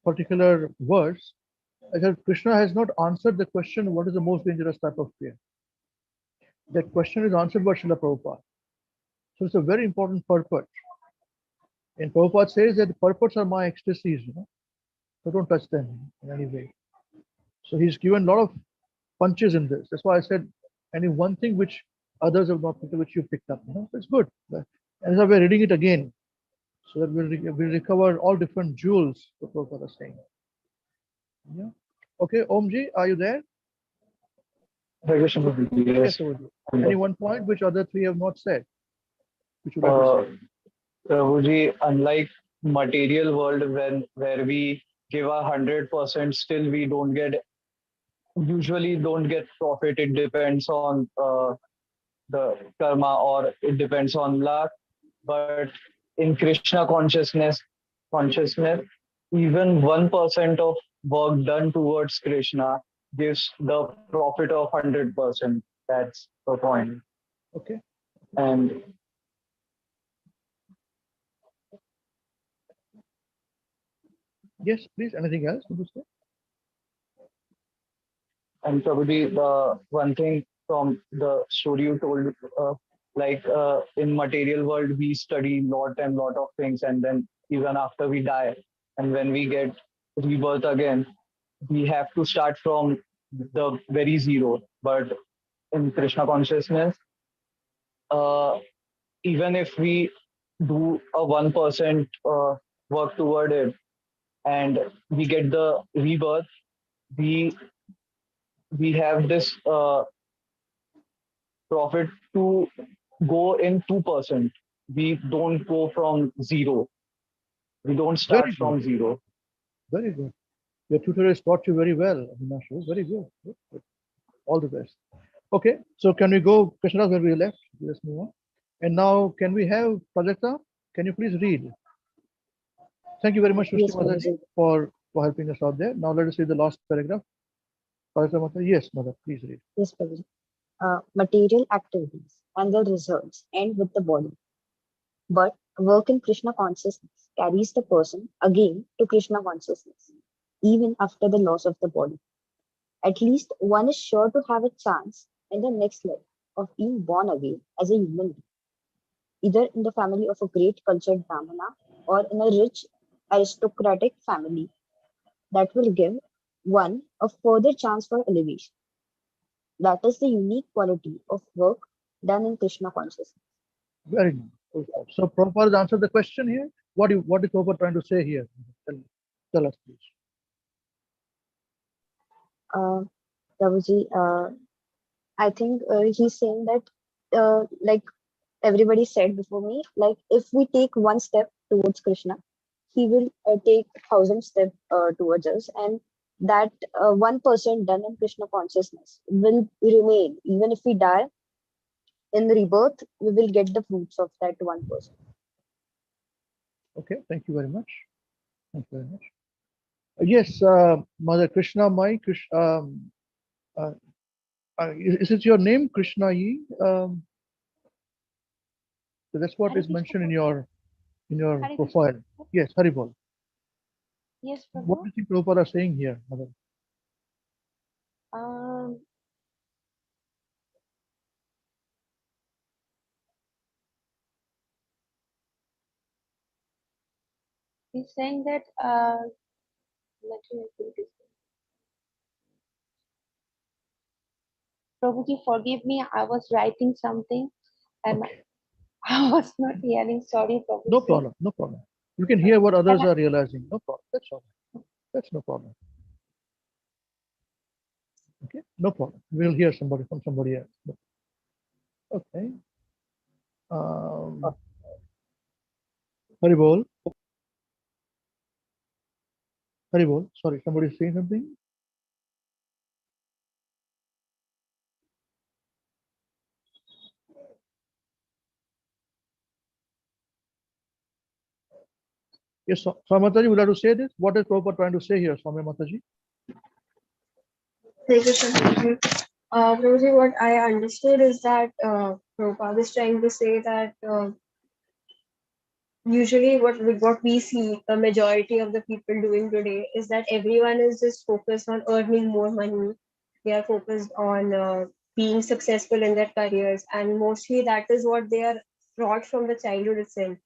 particular verse, I said Krishna has not answered the question, what is the most dangerous type of fear? That question is answered by Srila Prabhupada. So it's a very important purport. And Prabhupada says that the purports are my ecstasies, so don't touch them in any way. So he's given a lot of punches in this. That's why I said any one thing which others have not picked up, which you picked up. It's good. And so we're reading it again, so that we'll recover all different jewels, what Prabhupada is saying. Yeah. Okay, Omji, are you there? Yes, any one point which other three have not said, which you like to say? Prabhuji, unlike material world where we give 100%, still we usually don't get profit. It depends on the karma, or it depends on luck. But in Krishna consciousness, even 1% of work done towards Krishna gives the profit of 100%. That's the point. Okay. And yes, please. Anything else? And probably the one thing from the story you told, in material world, we study lot of things, and then even after we die, and when we get rebirth again, we have to start from the very zero. But in Krishna consciousness, even if we do a 1% work toward it and we get the rebirth, we we have this profit to go in 2%. We don't go from zero. We don't start Very good. from zero. Very good. Your tutor has taught you very well, Avinash. Very good. Good, good. All the best. Okay, so can we go, Krishna, where we left? Let's move on. And now, can we have Prajakta? Can you please read? Thank you very much, Yes, Srishti Mataji, for helping us out there. Now let us read the last paragraph. Prajakta Mata, yes, Mother, please read. Yes, Prabhuji. Material activities and their results end with the body. But work in Krishna consciousness carries the person again to Krishna consciousness, even after the loss of the body. At least one is sure to have a chance in the next life of being born again as a human being, either in the family of a great cultured Brahmana or in a rich aristocratic family that will give one a further chance for elevation. That is the unique quality of work done in Krishna consciousness. Very nice. Okay. So Prabhupada has answered the question here. What is Prabhupada trying to say here? Tell us, please. Prabhuji, I think he's saying that, like everybody said before me, like if we take one step towards Krishna, he will take 1,000 steps towards us, and that 1% done in Krishna consciousness will remain. Even if we die in rebirth, we will get the fruits of that 1%. Okay, thank you very much. Thank you very much. Yes, Mother Krishna Mai, is it your name, Krishna Yi? So that's what Hare is mentioned in Krishna. your Hare profile. Yes, Haribol. Yes, What Prabhu. do you think Prabhupada is saying here, Mother? Um, he's saying that let me repeat this. Prabhuji, forgive me. I was writing something and Okay. I was not hearing. Sorry, Prabhuji. No problem, no problem. You can hear what others And are realizing. No problem. That's all right. That's no problem. Okay, no problem. We'll hear somebody from somebody else. Okay. Haribol. Haribol. Sorry, somebody is saying something. Yes, Swami Mataji, would you like to say this? What is Prabhupada trying to say here, Swami Mataji? Hare Krishna, Prabhuji. Prabhuji, what I understood is that Prabhupada is trying to say that usually what we see the majority of the people doing today is that everyone is just focused on earning more money. They are focused on being successful in their careers, and mostly that is what they are taught from the childhood itself.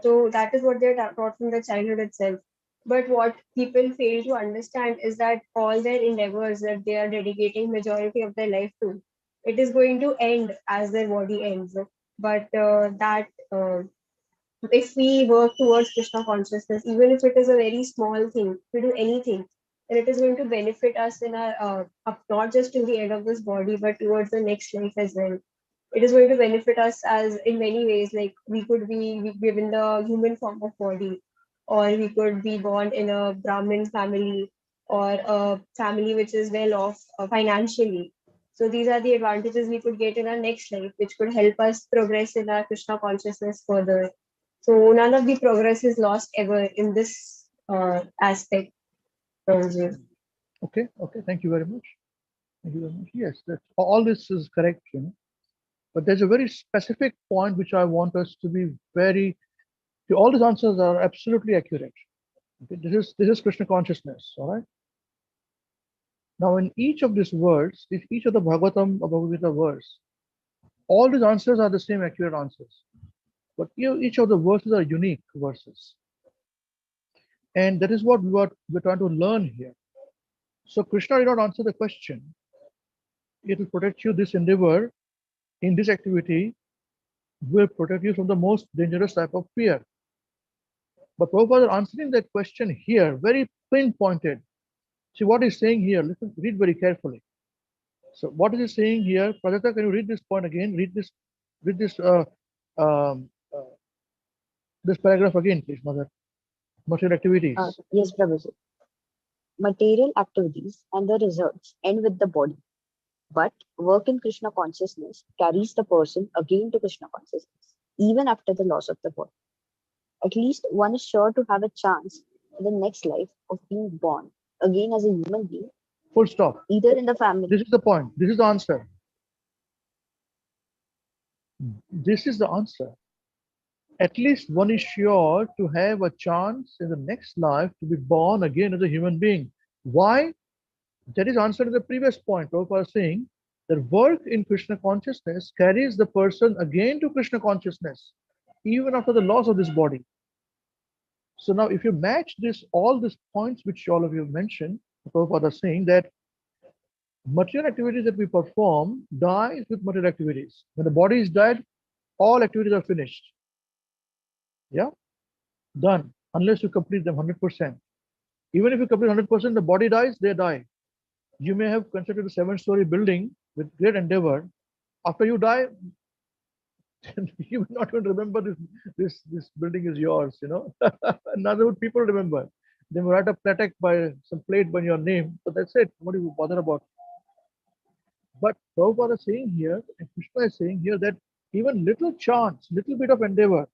So that is what they're taught from the childhood itself. But what people fail to understand is that all their endeavors that they are dedicating majority of their life to, it is going to end as their body ends. But if we work towards Krishna consciousness, even if it is a very small thing, to do anything, then it is going to benefit us in our not just in the end of this body, but towards the next life as well. It is going to benefit us as in many ways, like we could be given the human form of body, or we could be born in a Brahmin family or a family which is well off financially. So these are the advantages we could get in our next life, which could help us progress in our Krishna consciousness further. So none of the progress is lost ever in this aspect. Prabhuji. Okay, okay, thank you very much. Thank you very much. Yes, all this is correct, but there's a very specific point which I want us to be very. All these answers are absolutely accurate. Okay, this is Krishna consciousness. All right. Now, in each of these words, each of the Bhagavatam or Bhagavad Gita verse, all these answers are the same accurate answers, but each of the verses are unique verses, and that is what we're trying to learn here. So Krishna did not answer the question. It will protect you this endeavor in this activity will protect you from the most dangerous type of fear. But Prabhupada answering that question here, very pinpointed. See what he's saying here. Listen, read very carefully. So what is he saying here? Prajata, can you read this point again? Read this um, uh, this paragraph again, please, Mother. Material activities. Yes, Prabhuji. Material activities and the results end with the body, but work in Krishna consciousness carries the person again to Krishna consciousness, even after the loss of the body. At least one is sure to have a chance in the next life of being born again as a human being. Full stop. Either in the family. This is the point. This is the answer. This is the answer. At least one is sure to have a chance in the next life to be born again as a human being. Why? That is answered in the previous point. Prabhupada is saying that work in Krishna consciousness carries the person again to Krishna consciousness, even after the loss of this body. So now if you match this, all these points which all of you mentioned, Prabhupada is saying that material activities that we perform dies with material activities. When the body is dead, all activities are finished. Yeah, done, unless you complete them 100%. Even if you complete 100%, the body dies, they die. You may have constructed a 7-story building with great endeavor. After you die, you will not even remember this building is yours, you know. Neither would people remember. They will write a plaque by some plate by your name, but that's it. Nobody will bother about it. But Prabhupada is saying here, and Krishna is saying here that even little chance, little bit of endeavor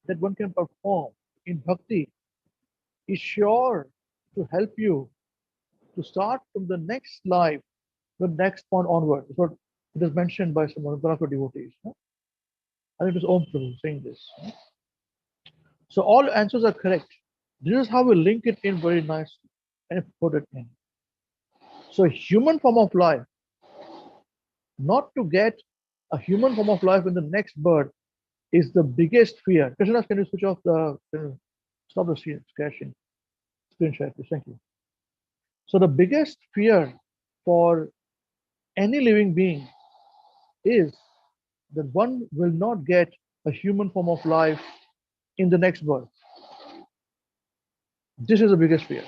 that one can perform in bhakti is sure to help you to start from the next life, the next point onward. That's what it is mentioned by some of the devotees. I think it was Om Prabhu saying this. So all answers are correct. This is how we link it in very nicely and put it in. So human form of life, not to get a human form of life in the next birth is the biggest fear. Krishna, can you switch off the, stop the screen share, please? Thank you. So the biggest fear for any living being is that one will not get a human form of life in the next birth. This is the biggest fear.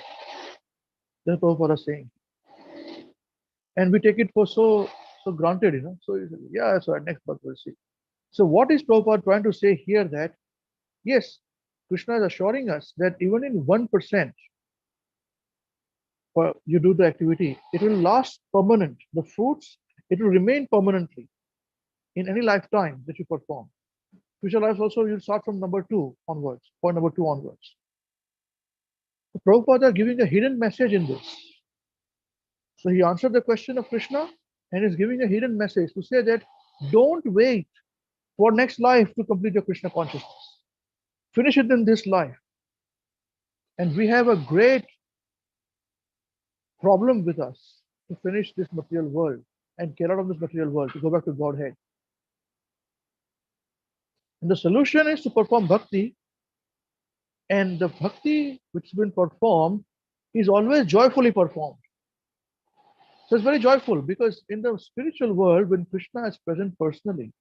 That's what Prabhupada is saying. And we take it for so granted, you know. So yeah, so next birth we'll see. So what is Prabhupada trying to say here? That yes, Krishna is assuring us that even in 1%, you do the activity, it will last permanent. The fruits, it will remain permanently in any lifetime that you perform. Future lives also, you'll start from number 2 onwards, point number 2 onwards. So Prabhupada is giving a hidden message in this. So he answered the question of Krishna and is giving a hidden message to say that don't wait for next life to complete your Krishna consciousness. Finish it in this life. And we have a great problem with us to finish this material world and get out of this material world, to go back to Godhead. And the solution is to perform bhakti. And the bhakti which has been performed is always joyfully performed. So it's very joyful because in the spiritual world, when Krishna is present personally,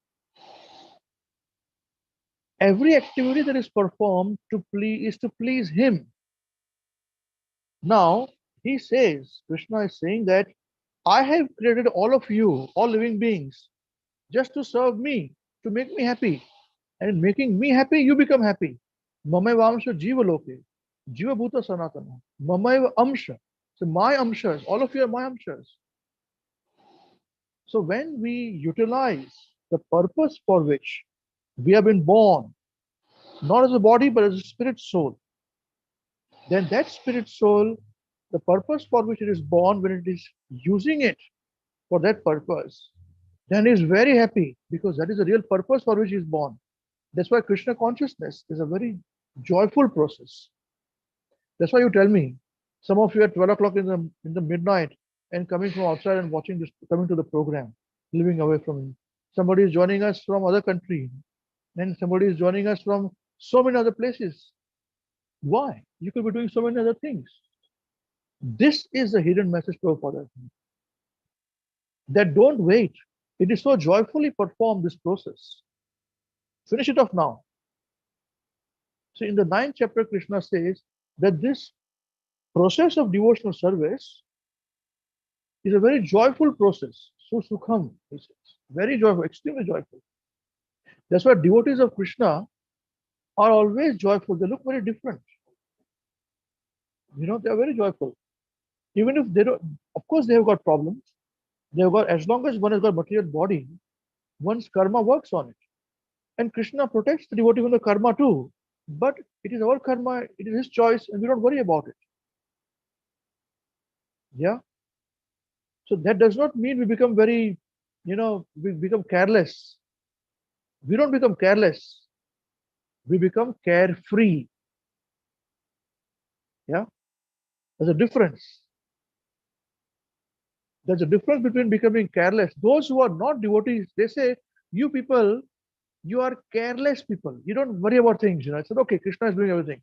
every activity that is performed is to please him. Now, he says, Krishna is saying that I have created all of you, all living beings, just to serve me, to make me happy. And in making me happy, you become happy. Mamaiva amsha jiva loke, jiva bhuta sanatana, mamaiva amsha. So my amshas, all of you are my amshas. So when we utilize the purpose for which we have been born, not as a body, but as a spirit soul, then that spirit soul, the purpose for which it is born, when it is using it for that purpose, then is very happy because that is the real purpose for which he is born. That's why Krishna consciousness is a very joyful process. That's why you tell me, some of you at 12 o'clock in the midnight and coming from outside and watching this, coming to the program, living away from it. Somebody is joining us from other country, and somebody is joining us from so many other places. Why? You could be doing so many other things. This is the hidden message, Prabhupada. That don't wait It is so joyfully performed, this process. Finish it off now. So in the 9th chapter, Krishna says that this process of devotional service is a very joyful process. So sukham, he says. Very joyful, extremely joyful. That's why devotees of Krishna are always joyful. They look very different. You know, they are very joyful. Even if they don't, of course, they have got problems. They have got, as long as one has got material body, one's karma works on it. And Krishna protects the devotee from the karma too. But it is our karma, it is his choice, and we don't worry about it. Yeah. So that does not mean we become very, we become careless. We don't become careless. We become carefree. Yeah. There's a difference. There's a difference between becoming careless. Those who are not devotees, they say, you people, you are careless people. You don't worry about things. I said, okay, Krishna is doing everything.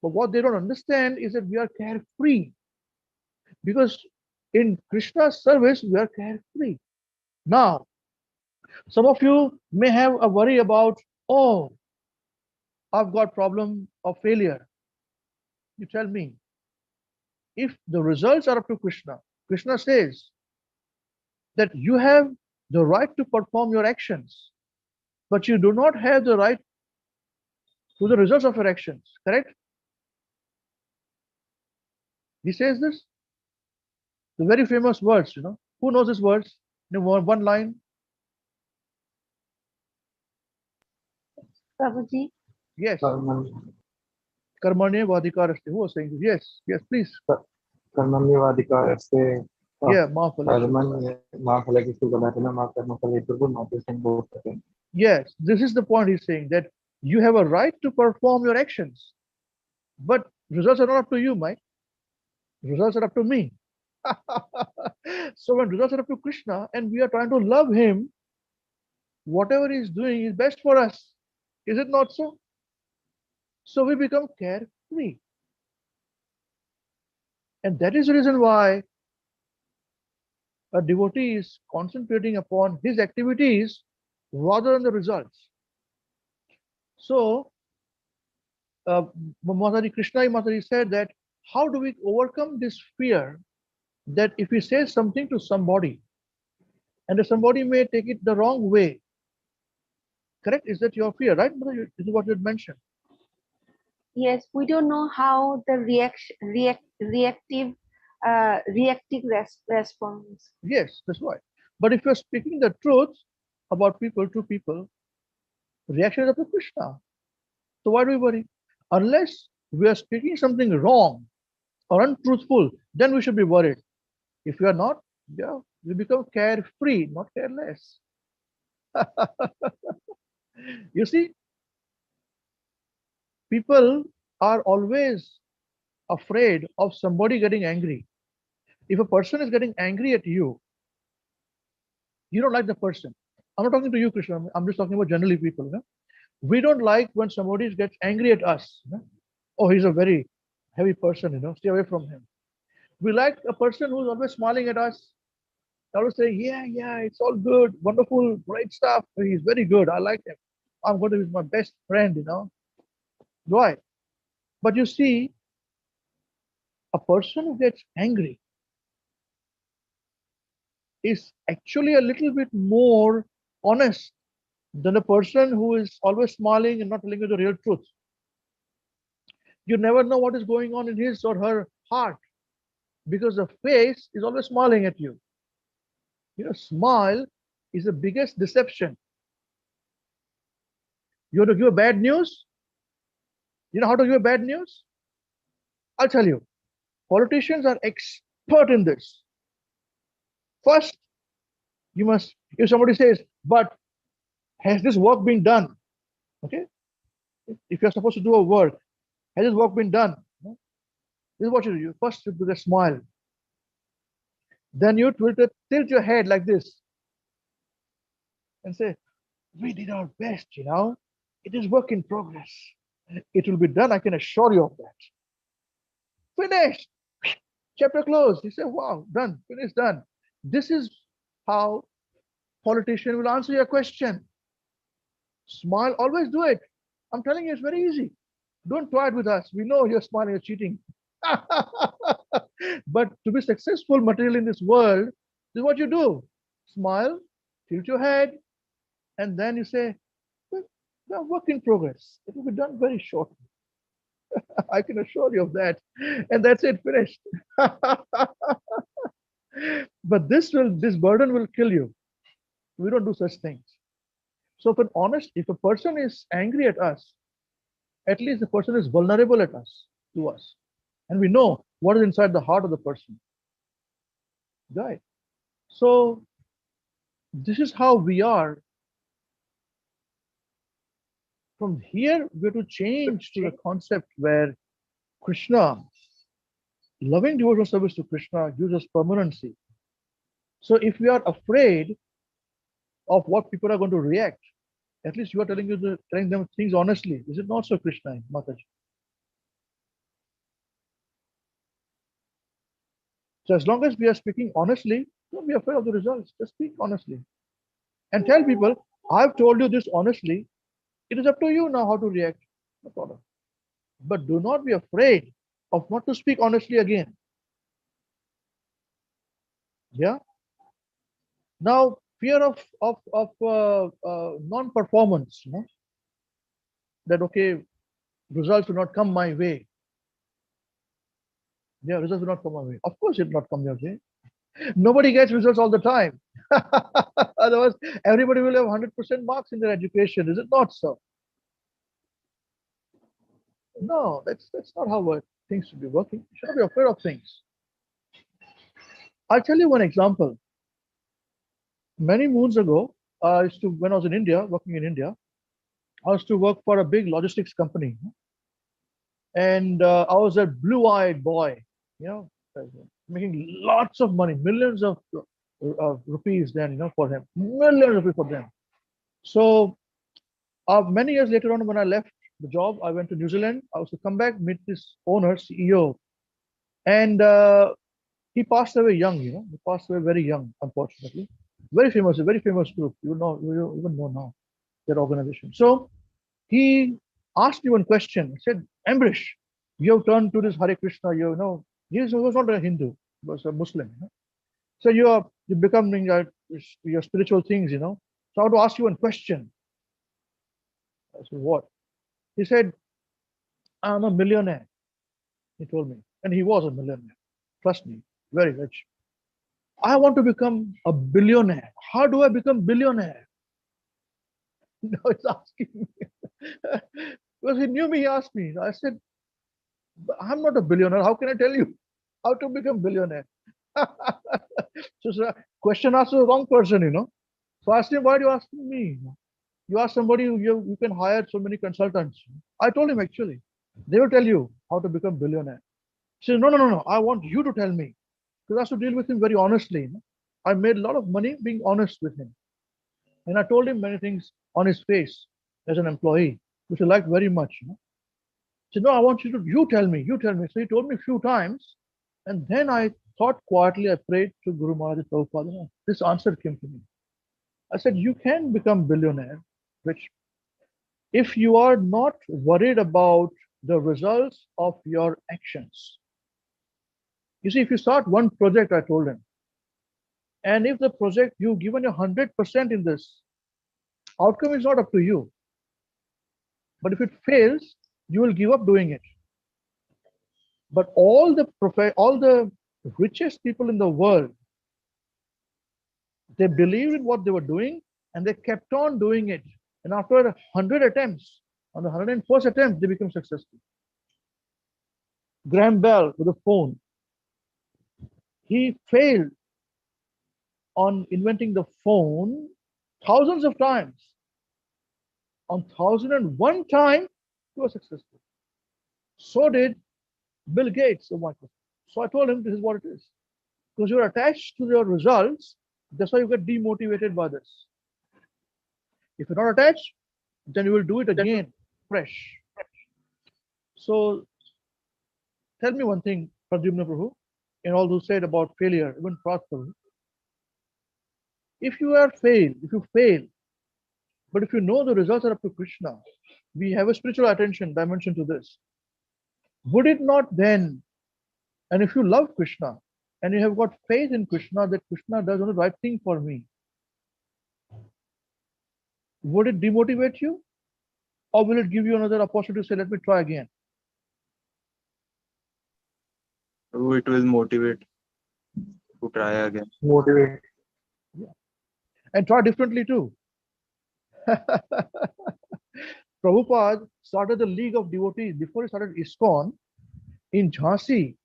But what they don't understand is that we are carefree. Because in Krishna's service, we are carefree. Now, some of you may have a worry about, oh, I've got problem of failure. You tell me, if the results are up to Krishna, Krishna says that you have the right to perform your actions, but you do not have the right to the results of your actions, correct? He says this, the very famous words, Who knows these words? One line. Prabhuji. Yes. Karmanye vadikaraste. Who was saying this? Yes, please. Karmanye vadikaraste. Yeah, yes, this is the point he's saying, that you have a right to perform your actions, but results are not up to you, Mike. Results are up to me. So when results are up to Krishna and we are trying to love him, whatever he's doing is best for us. Is it not so? So we become carefree. And that is the reason why a devotee is concentrating upon his activities rather than the results. So, Mataji Krishna Mataji said that how do we overcome this fear that if we say something to somebody and somebody may take it the wrong way? Correct? Is that your fear, right? This is what you had mentioned. Yes, we don't know how the reactive response. Yes, that's right. But if you're speaking the truth about people to people, reaction is up to Krishna. So why do we worry? Unless we are speaking something wrong or untruthful, then we should be worried. If we are not, yeah, we become carefree, not careless. You see, people are always afraid of somebody getting angry. If a person is getting angry at you, you don't like the person. I'm not talking to you, Krishna. I'm just talking about generally people. We don't like when somebody gets angry at us. Oh, he's a very heavy person, stay away from him. We like a person who's always smiling at us. Always saying, yeah, it's all good, wonderful, great stuff. He's very good. I like him. I'm going to be my best friend, Why? But you see, a person who gets angry is actually a little bit more honest than a person who is always smiling and not telling you the real truth. You never know what is going on in his or her heart because the face is always smiling at you. Smile is the biggest deception. You want to give a bad news? You know how to give a bad news? I'll tell you. Politicians are expert in this. First, if somebody says, but has this work been done? Okay? If you're supposed to do a work, has this work been done? This is what you do. First, you do a smile. Then you tilt your head like this and say, we did our best, It is work in progress. It will be done, I can assure you of that. Finished. Chapter closed. You say, wow, done, finished, done. This is how politician will answer your question. Smile, always do it. I'm telling you, it's very easy. Don't try it with us. We know you're smiling, you're cheating. But to be successful material in this world, this is what you do. Smile, tilt your head, and then you say, "Well, work in progress. It will be done very shortly." I can assure you of that. And that's it, finished. But this burden will kill you. We don't do such things. So if a person is angry at us, at least the person is vulnerable to us. And we know what is inside the heart of the person. Right? So this is how we are. From here, we have to change to the concept where Krishna, loving devotional service to Krishna gives us permanency. So if we are afraid of what people are going to react, at least you are telling them things honestly. Is it not so, Krishna, Mataji? So as long as we are speaking honestly, don't be afraid of the results. Just speak honestly. And tell people, I've told you this honestly. It is up to you now how to react. No problem. But do not be afraid of not to speak honestly again. Yeah. Now, fear of non-performance. That okay, results will not come my way. Yeah, results will not come my way. Of course, it will not come your way. Nobody gets results all the time. Otherwise, everybody will have 100% marks in their education. Is it not so? No, that's not how things should be working. You should not be afraid of things. I'll tell you one example. Many moons ago, when I was in India, working in India, I used to work for a big logistics company. And I was a blue-eyed boy, making lots of money, millions of rupees then, for him, millions of rupees for them. So many years later on, when I left the job, I went to New Zealand. I was to come back, meet this owner, CEO, and he passed away young. He passed away very young, unfortunately. Very famous, a very famous group. You even know now their organization. So he asked me one question. He said, Ambrish, you have turned to this Hare Krishna. He was not a Hindu, he was a Muslim. So you're becoming your spiritual things. So I want to ask you one question. I said, what? He said, I'm a millionaire. He told me, and he was a millionaire. Trust me, very rich. I want to become a billionaire. How do I become billionaire? Now he's asking me. Because he knew me, he asked me. I said, I'm not a billionaire. How can I tell you how to become billionaire? So question asked the wrong person, So I asked him, why are you asking me? You ask somebody, you can hire so many consultants. I told him actually, they will tell you how to become billionaire. He said, no. I want you to tell me. Because I have to deal with him very honestly. I made a lot of money being honest with him. And I told him many things on his face as an employee, which I liked very much. He said, no, I want you tell me. So he told me a few times. And then I thought quietly, I prayed to Guru Maharaj Prabhupada. This answer came to me. I said, you can become billionaire, which if you are not worried about the results of your actions. You see, if you start one project, I told him, and if the project you've given your 100% in this, outcome is not up to you. But if it fails, you will give up doing it. But all the richest people in the world, they believed in what they were doing and they kept on doing it. And after 100 attempts, on the 101st attempt, they became successful. Graham Bell with a phone, he failed on inventing the phone thousands of times. On 1001 time, he was successful. So did Bill Gates of Microsoft. So I told him this is what it is. Because you're attached to your results, that's why you get demotivated by this. If you're not attached, then you will do it again, fresh. So tell me one thing, Pradyumna Prabhu, in all those said about failure, even Prat Prabhu. If you fail, but if you know the results are up to Krishna, we have a spiritual attention dimension to this. Would it not then, and if you love Krishna and you have got faith in Krishna that Krishna does the right thing for me, would it demotivate you? Or will it give you another opportunity to say, let me try again? So it will motivate to try again. Motivate. Yeah. And try differently too. Prabhupada started the League of Devotees. Before he started ISKCON, in Jhansi,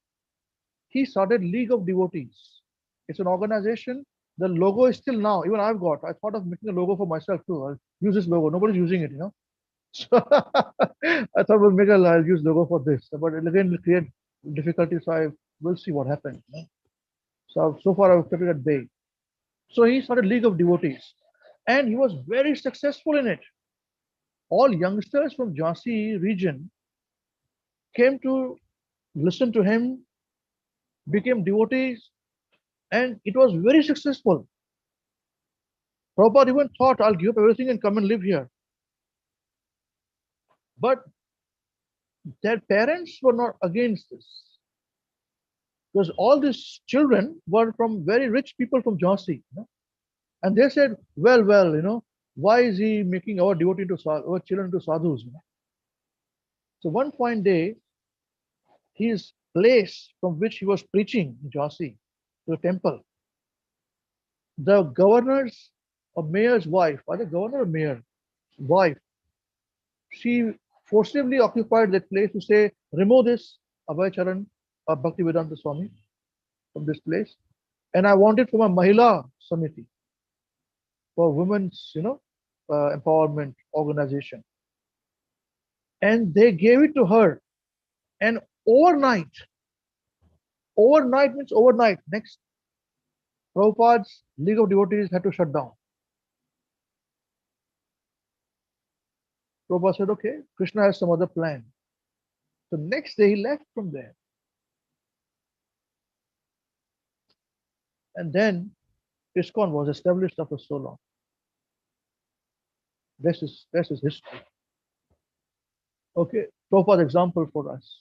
he started League of Devotees. It's an organization. The logo is still now, even I've got. I thought of making a logo for myself too. I'll use this logo. Nobody's using it, you know. So I thought I'll use logo for this. But again, it'll create difficulty. So we'll see what happens. You know? So far I've kept it at bay. So he started League of Devotees. And he was very successful in it. All youngsters from Jhansi region came to listen to him, became devotees, and it was very successful. Prabhupada even thought, I'll give up everything and come and live here. But their parents were not against this. Because all these children were from very rich people from Jhansi. You know? And they said, well, you know, why is he making our devotee to our children to sadhus? You know? So one fine day, his place from which he was preaching in Jhansi, the temple, the governor's or mayor's wife, either governor or mayor wife, she forcibly occupied that place to say, remove this Abhay Charan of Bhaktivedanta Swami from this place. And I want it from a Mahila Samiti for women's, you know, empowerment organization. And they gave it to her. And overnight means overnight, next, Prabhupada's League of Devotees had to shut down. Prabhupada said, okay, Krishna has some other plan. So next day he left from there. And then ISKCON was established after so long. This is history. Okay, Prabhupada's example for us.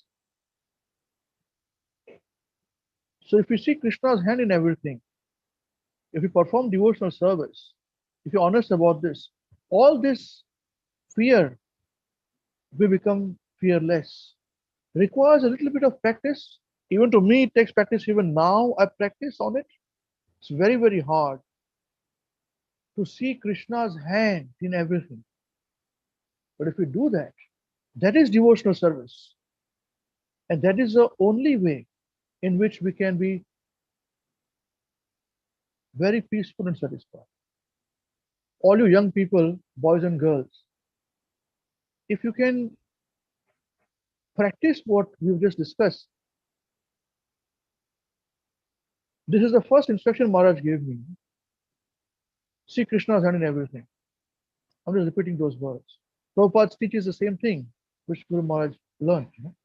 So if you see Krishna's hand in everything, if you perform devotional service, if you're honest about this, all this fear will become fearless. Requires a little bit of practice. Even to me, it takes practice. Even now, I practice on it. It's very, very hard to see Krishna's hand in everything. But if we do that, that is devotional service. And that is the only way in which we can be very peaceful and satisfied. All you young people, boys and girls, if you can practice what we've just discussed, this is the first instruction Maharaj gave me. See Krishna's hand in everything. I'm just repeating those words. Prabhupada teaches the same thing which Guru Maharaj learned. You know?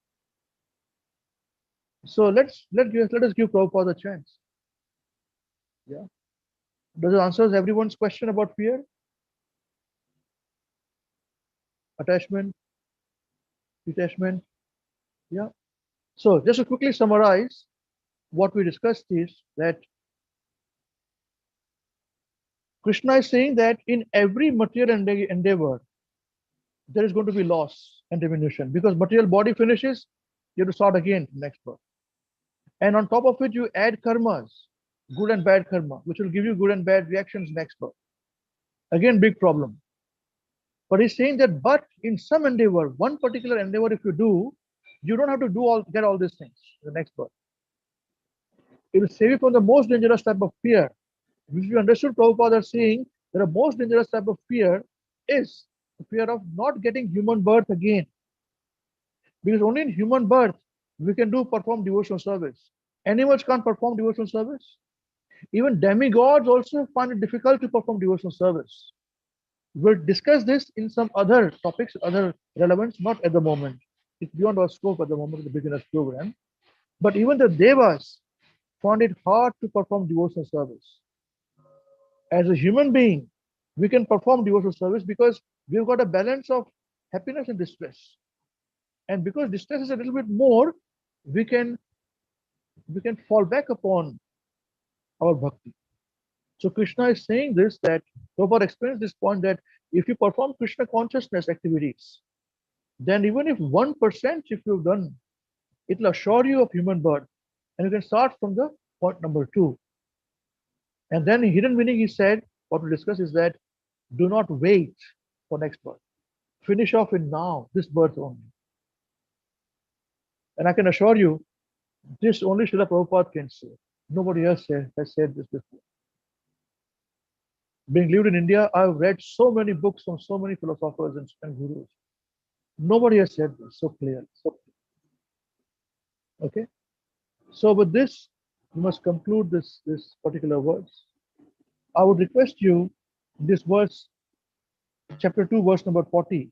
So let us give Prabhupada a chance. Yeah. Does it answer everyone's question about fear? Attachment? Detachment? Yeah. So just to quickly summarize, what we discussed is that Krishna is saying that in every material endeavor, there is going to be loss and diminution because material body finishes, you have to start again next birth. And on top of it, you add karmas, good and bad karma, which will give you good and bad reactions next birth. Again, big problem. But he's saying that, but in some endeavor, one particular endeavor, if you do, you don't have to get all these things in the next birth. It will save you from the most dangerous type of fear. Which we understood Prabhupada saying that the most dangerous type of fear is the fear of not getting human birth again. Because only in human birth we can perform devotional service. Animals can't perform devotional service. Even demigods also find it difficult to perform devotional service. We'll discuss this in some other topics, other relevance, not at the moment. It's beyond our scope at the moment of the beginner's program. But even the devas found it hard to perform devotional service. As a human being, we can perform devotional service because we've got a balance of happiness and distress. And because distress is a little bit more, we can fall back upon our bhakti. So Krishna is saying this, that Prabhupada explains this point, that if you perform Krishna consciousness activities, then even if 1% if you've done, it will assure you of human birth. And you can start from the point number 2. And then in hidden meaning, he said, what we discuss is that do not wait for next birth. Finish off in now, this birth only. And I can assure you, this only Srila Prabhupada can say. Nobody else has said this before. Being lived in India, I've read so many books from so many philosophers and gurus. Nobody has said this so clearly. Okay? So with this, we must conclude this particular verse. I would request you, this verse, chapter 2, verse number 40.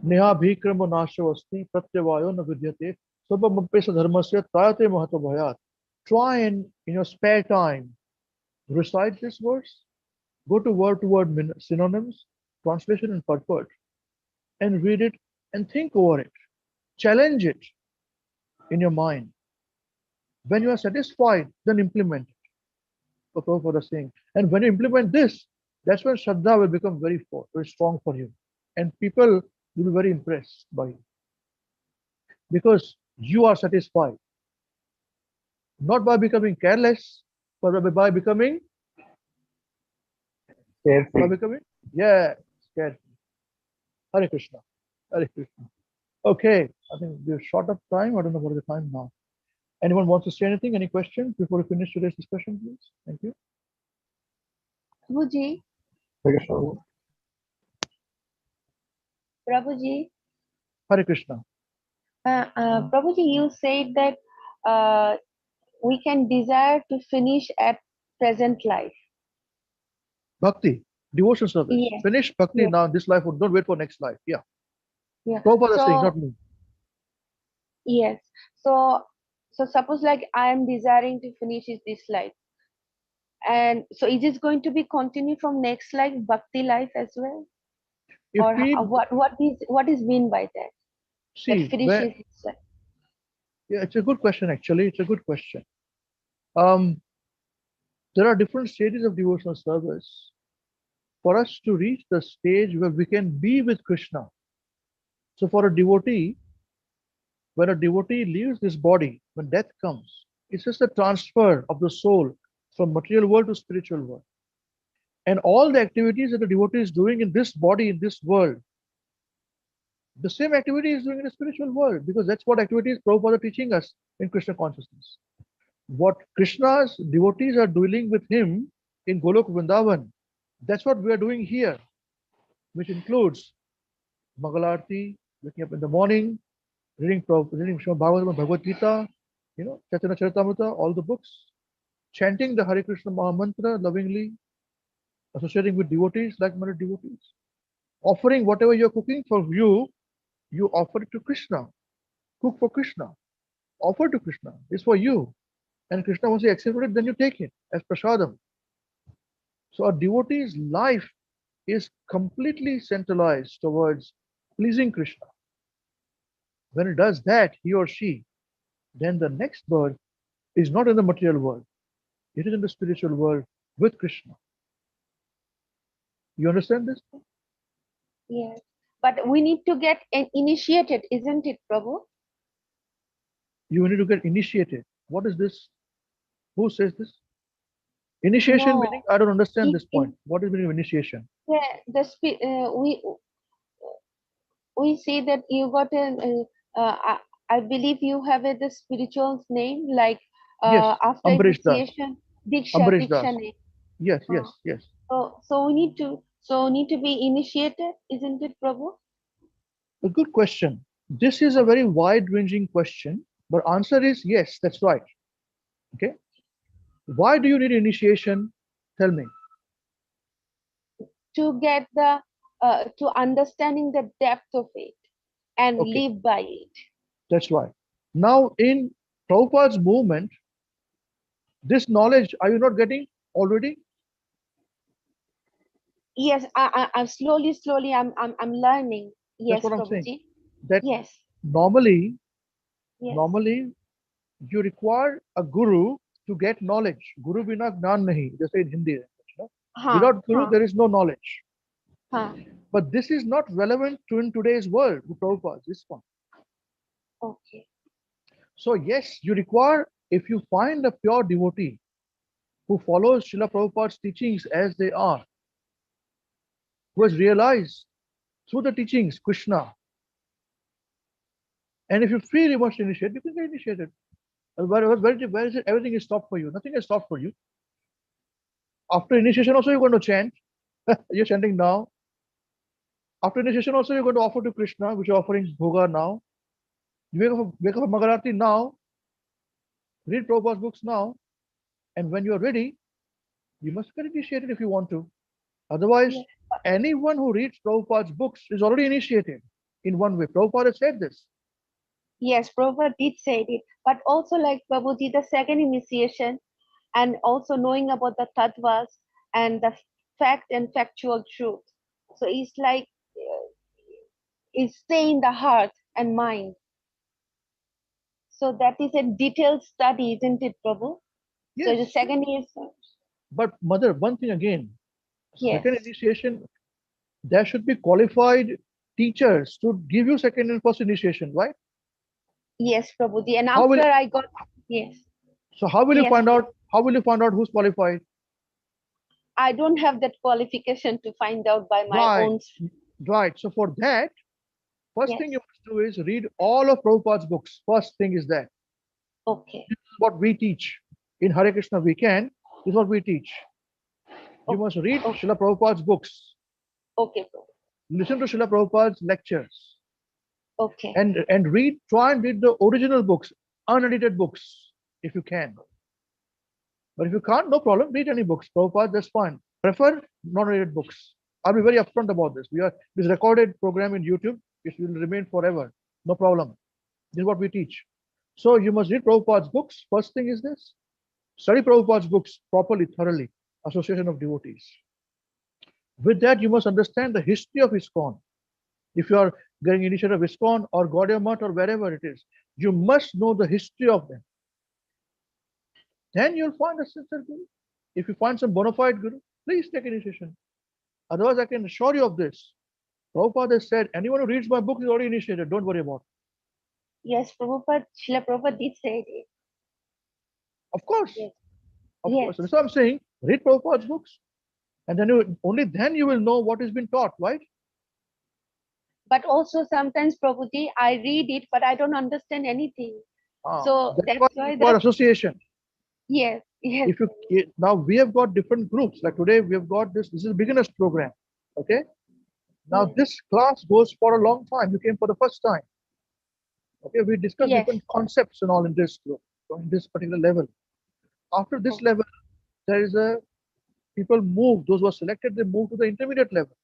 Neha bhikrama nashavasti pratyavayo na vidyate sabamampesa dharmasya trayate mahata bhayat. Try and, in your spare time, recite this verse. Go to word synonyms, translation and purport, and read it and think over it. Challenge it in your mind. When you are satisfied, then implement it. So Prabhupada is saying. And when you implement this, that's when Shraddha will become very strong for you. And people will be very impressed by you. Because you are satisfied. Not by becoming careless, but by becoming Carefree. carefree. Hare Krishna. Hare Krishna. Okay, I think we're short of time. I don't know what is the time now. Anyone wants to say anything? Any questions before we finish today's discussion, please? Thank you. Prabhuji, Hare Krishna. Prabhuji, Hare Krishna. Prabhuji, you said that we can desire to finish at present life. Bhakti, devotion service. Yes. Finish bhakti Yes. now, this life. Don't wait for next life. Yeah. Yeah. Prabhupada is saying, not me. Yes. So suppose like I am desiring to finish this life. And so is it going to be continued from next life, bhakti life as well? If Or we what is mean by that? see, That finishes its life. yeah, it's a good question actually. It's a good question. There are different stages of devotional service. For us to reach the stage where we can be with Krishna. So for a devotee, when a devotee leaves this body, when death comes, it's just a transfer of the soul from material world to spiritual world. And all the activities that the devotee is doing in this body, in this world, the same activity is doing in the spiritual world, because that's what activities Prabhupada is teaching us in Krishna consciousness. What Krishna's devotees are doing with him in Golok Vrindavan, that's what we are doing here, which includes Mangalarti, waking up in the morning, reading Srimad Bhagavad, Bhagavad Gita, Chaitanya Charitamrita, all the books, chanting the Hare Krishna Maha Mantra lovingly, associating with devotees, like-minded devotees, offering whatever you're cooking for you offer it to Krishna. Cook for Krishna. Offer to Krishna. It's for you. And Krishna, once you accept it, then you take it as prasadam. So a devotee's life is completely centralized towards pleasing Krishna. When it does that, he or she, then the next birth is not in the material world. It is in the spiritual world with Krishna. You understand this? Yes. But we need to get initiated, isn't it, Prabhu? You need to get initiated. What is this? Who says this? Initiation No. meaning? I don't understand this point. What is the meaning of initiation? Yeah, we see that you got I believe you have the spiritual name, like Yes, after Ambarisa. initiation, Ambarisa. Diksha name. Yes, yes. So we need to be initiated, isn't it, Prabhu? A good question. This is a very wide-ranging question, but answer is yes, that's right. Okay. Why do you need initiation? Tell me. To get to understanding the depth of it and live by it. That's right. Now in Prabhupada's movement, this knowledge, are you not getting already? Yes, I'm slowly, I'm learning. That's Yes, what I'm saying. Prabhuji. That Yes, normally, yes. normally you require a guru to get knowledge. Guru bina gnan nahi, they say in Hindi. Without guru, there is no knowledge. But this is not relevant to in today's world, with Prabhupada, this one. Okay. So yes, you require, if you find a pure devotee who follows Srila Prabhupada's teachings as they are, who has realized through the teachings Krishna, and if you feel you must initiate, you can get initiated. Where is it? Everything is stopped for you. Nothing is stopped for you. After initiation also you're going to chant. You're chanting now. After initiation also you're going to offer to Krishna, which you're offering Bhoga now. You wake up for Magarati now. Read Prabhupada's books now. And when you're ready, you must get initiated if you want to. Otherwise, anyone who reads Prabhupada's books is already initiated in one way. Prabhupada has said this. Yes, Prabhupada did say it. But also like Prabhuji, the second initiation and also knowing about the tattvas and the fact and factual truth. So it's like it's stay in the heart and mind. So that is a detailed study, isn't it, Prabhu? Yes. So the second is But mother, one thing again, yes. second initiation, there should be qualified teachers to give you second and first initiation, right? Yes, Prabhuji. And How will, after I got yes. so how will you Yes, find out? How will you find out who's qualified? I don't have that qualification to find out by my Right, own. right. So for that, first Yes. thing you must do is read all of Prabhupada's books. First thing is that. Okay. This is what we teach. In Hare Krishna WECAN, this is what we teach. You must read Srila Prabhupada's books. Okay, Prabhu. Listen to Srila Prabhupada's lectures. Okay. And read, try and read the original books, unedited books, if you can. But if you can't, no problem, read any books. Prabhupada, that's fine. Prefer non-edited books. I'll be very upfront about this. This recorded program in YouTube, it will remain forever. No problem. This is what we teach. So you must read Prabhupada's books. First thing is this. Study Prabhupada's books properly, thoroughly. Association of Devotees. With that, you must understand the history of ISKCON. If you are getting initiated of ISKCON or Gaudiya Math or wherever it is, you must know the history of them. Then you'll find a sincere guru. If you find some bona fide guru, please take initiation. Otherwise, I can assure you of this. Prabhupada has said, anyone who reads my book is already initiated. Don't worry about it. Yes, Prabhupada, Srila Prabhupada did say it. Of course. Yes. Of Yes. course. And so I'm saying, read Prabhupada's books. And then only then you will know what has been taught, right? But also sometimes, Prabhuji, I read it, but I don't understand anything. So that's why for association. Yes, yes. If you now we have got different groups. Like today we have got this. This is a beginners program. Okay. Now this class goes for a long time. You came for the first time. Okay. We discussed different concepts and all in this group, so in this particular level. After this level, there is a people move. Those who are selected, they move to the intermediate level.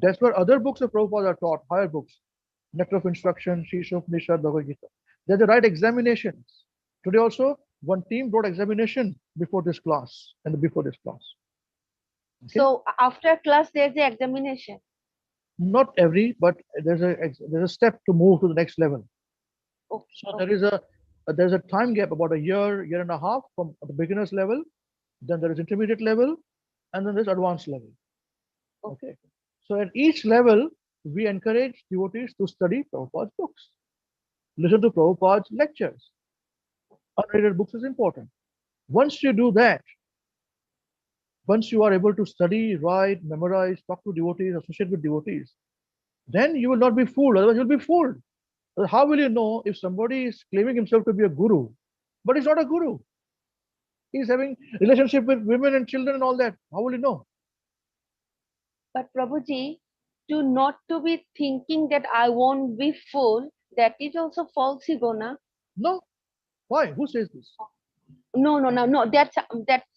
That's where other books of Prabhupada are taught. Higher books, Nectar of Instruction, Shisha Upanishad, Bhagavad Gita. There's the right examinations. Today also, one team wrote examination before this class and before this class. Okay? So after class, there's the examination. Not every, but there's a step to move to the next level. Okay. So there's a time gap about a year and a half from the beginners level. Then there is intermediate level, and then there's advanced level. Okay. So at each level, we encourage devotees to study Prabhupada's books, listen to Prabhupada's lectures. Unread books is important. Once you do that, once you are able to study, write, memorize, talk to devotees, associate with devotees, then you will not be fooled. Otherwise, you'll be fooled. How will you know if somebody is claiming himself to be a guru, but he's not a guru? He's having relationship with women and children and all that. How will you know? But Prabhuji, not to be thinking that I won't be fooled, that is also false ego, na? No. Why? Who says this? No. That's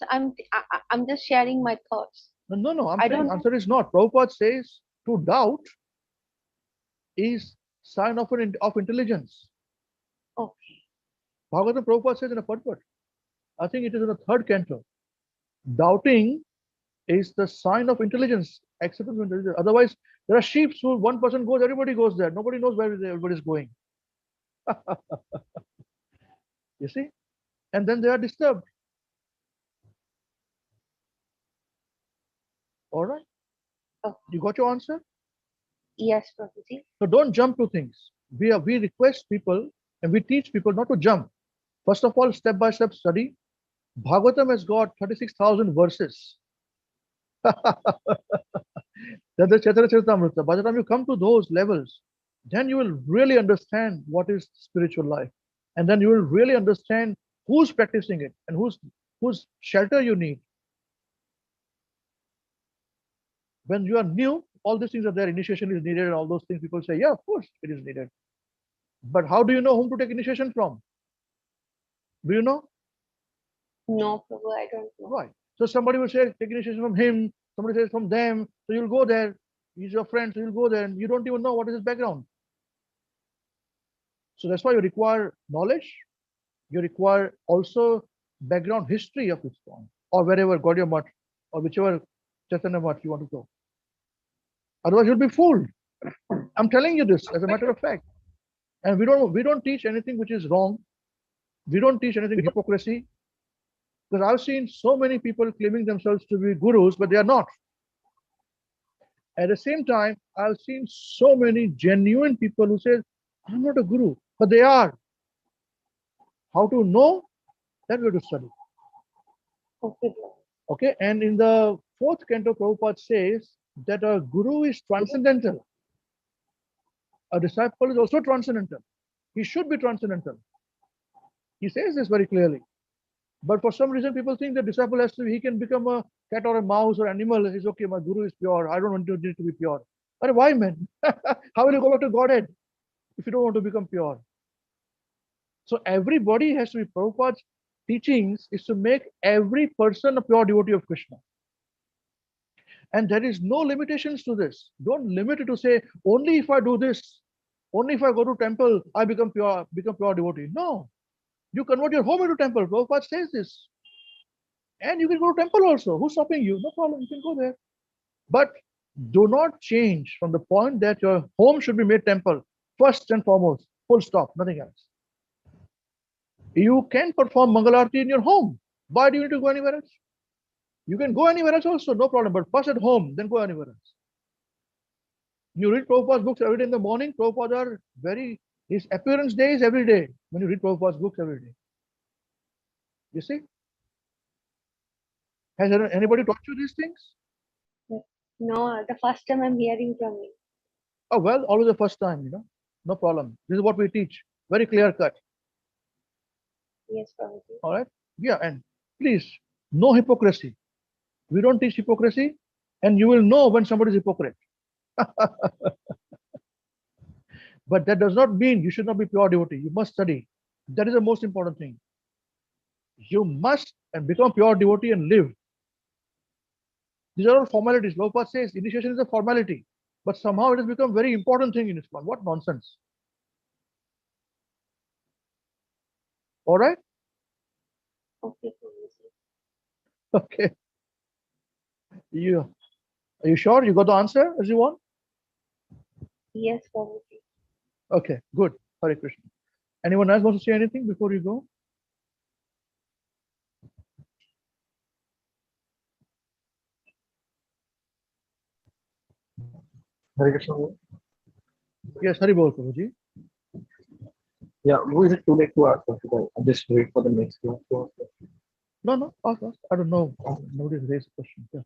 I'm just sharing my thoughts. No. I'm saying answer is not. Prabhupada says to doubt is sign of intelligence. Okay. Bhagavad Prabhupada says in a purport. I think it is in the third canto. Doubting is the sign of intelligence, acceptance of intelligence. Otherwise, there are sheep who one person goes, everybody goes there. Nobody knows where everybody is going. You see? And then they are disturbed. All right? Oh, You got your answer? yes, Prabhuji. So don't jump to things. We request people and we teach people not to jump. First of all, step by step study. Bhagavatam has got 36,000 verses. That's the Chaitanya Charitamrita. By the time you come to those levels, then you will really understand what is spiritual life. And then you will really understand who's practicing it and whose shelter you need. When you are new, all these things are there. Initiation is needed and all those things. People say, yeah, of course it is needed. But how do you know whom to take initiation from? Do you know? No, Prabhu, I don't know. Right. So somebody will say, take initiation from him. Somebody says from them. So you'll go there. He's your friend. So you'll go there and you don't even know what is his background. So that's why you require knowledge. You require also background history of ISKCON or wherever Gaudiya Math or whichever Chaitanya Math you want to go. Otherwise, you'll be fooled. I'm telling you this as a matter of fact. And we don't teach anything which is wrong. We don't teach anything hypocrisy. Because I've seen so many people claiming themselves to be gurus, but they are not. At the same time, I've seen so many genuine people who say, I'm not a guru, but they are. How to know? That we have to study. Okay. Okay, and in the fourth canto, Prabhupada says that a guru is transcendental. A disciple is also transcendental. He should be transcendental. He says this very clearly. But for some reason, people think the disciple has to, he can become a cat or a mouse or animal. He's okay, my guru is pure. I don't want to need to be pure. But why, man? How will you go back to Godhead if you don't want to become pure? So everybody has to be, Prabhupada's teachings is to make every person a pure devotee of Krishna. And there is no limitations to this. Don't limit it to say, only if I do this, only if I go to temple, I become pure devotee. No. You convert your home into temple. Prabhupada says this. And you can go to temple also. Who's stopping you? No problem. You can go there. But do not change from the point that your home should be made temple. First and foremost. Full stop. Nothing else. You can perform Mangalarti in your home. Why do you need to go anywhere else? You can go anywhere else also. No problem. But first at home, then go anywhere else. You read Prabhupada's books every day in the morning. Prabhupada are his appearance day is every day when you read Prabhupada's books every day. You see? Has anybody taught you these things? No, the first time I'm hearing from you. Oh, well, always the first time, no problem. This is what we teach. Very clear cut. Yes, Prabhuji. All right? Yeah, and please, no hypocrisy. We don't teach hypocrisy, and you will know when somebody is hypocrite. But that does not mean you should not be pure devotee. You must study. That is the most important thing. You must and become pure devotee and live. These are all formalities. Prabhupada says initiation is a formality, but somehow it has become very important thing in ISKCON. What nonsense. All right? Okay, Prabhuji. Okay. Are you sure you got the answer as you want? Yes, Prabhuji. Okay, good. Hare Krishna. Anyone else want to say anything before you go? Hare Krishna. Yes, Hari Bol Prabhuji. Yeah, who is it too late to ask? I'll just wait for the next one. No, ask. I don't know. Nobody's raised a question. Yeah.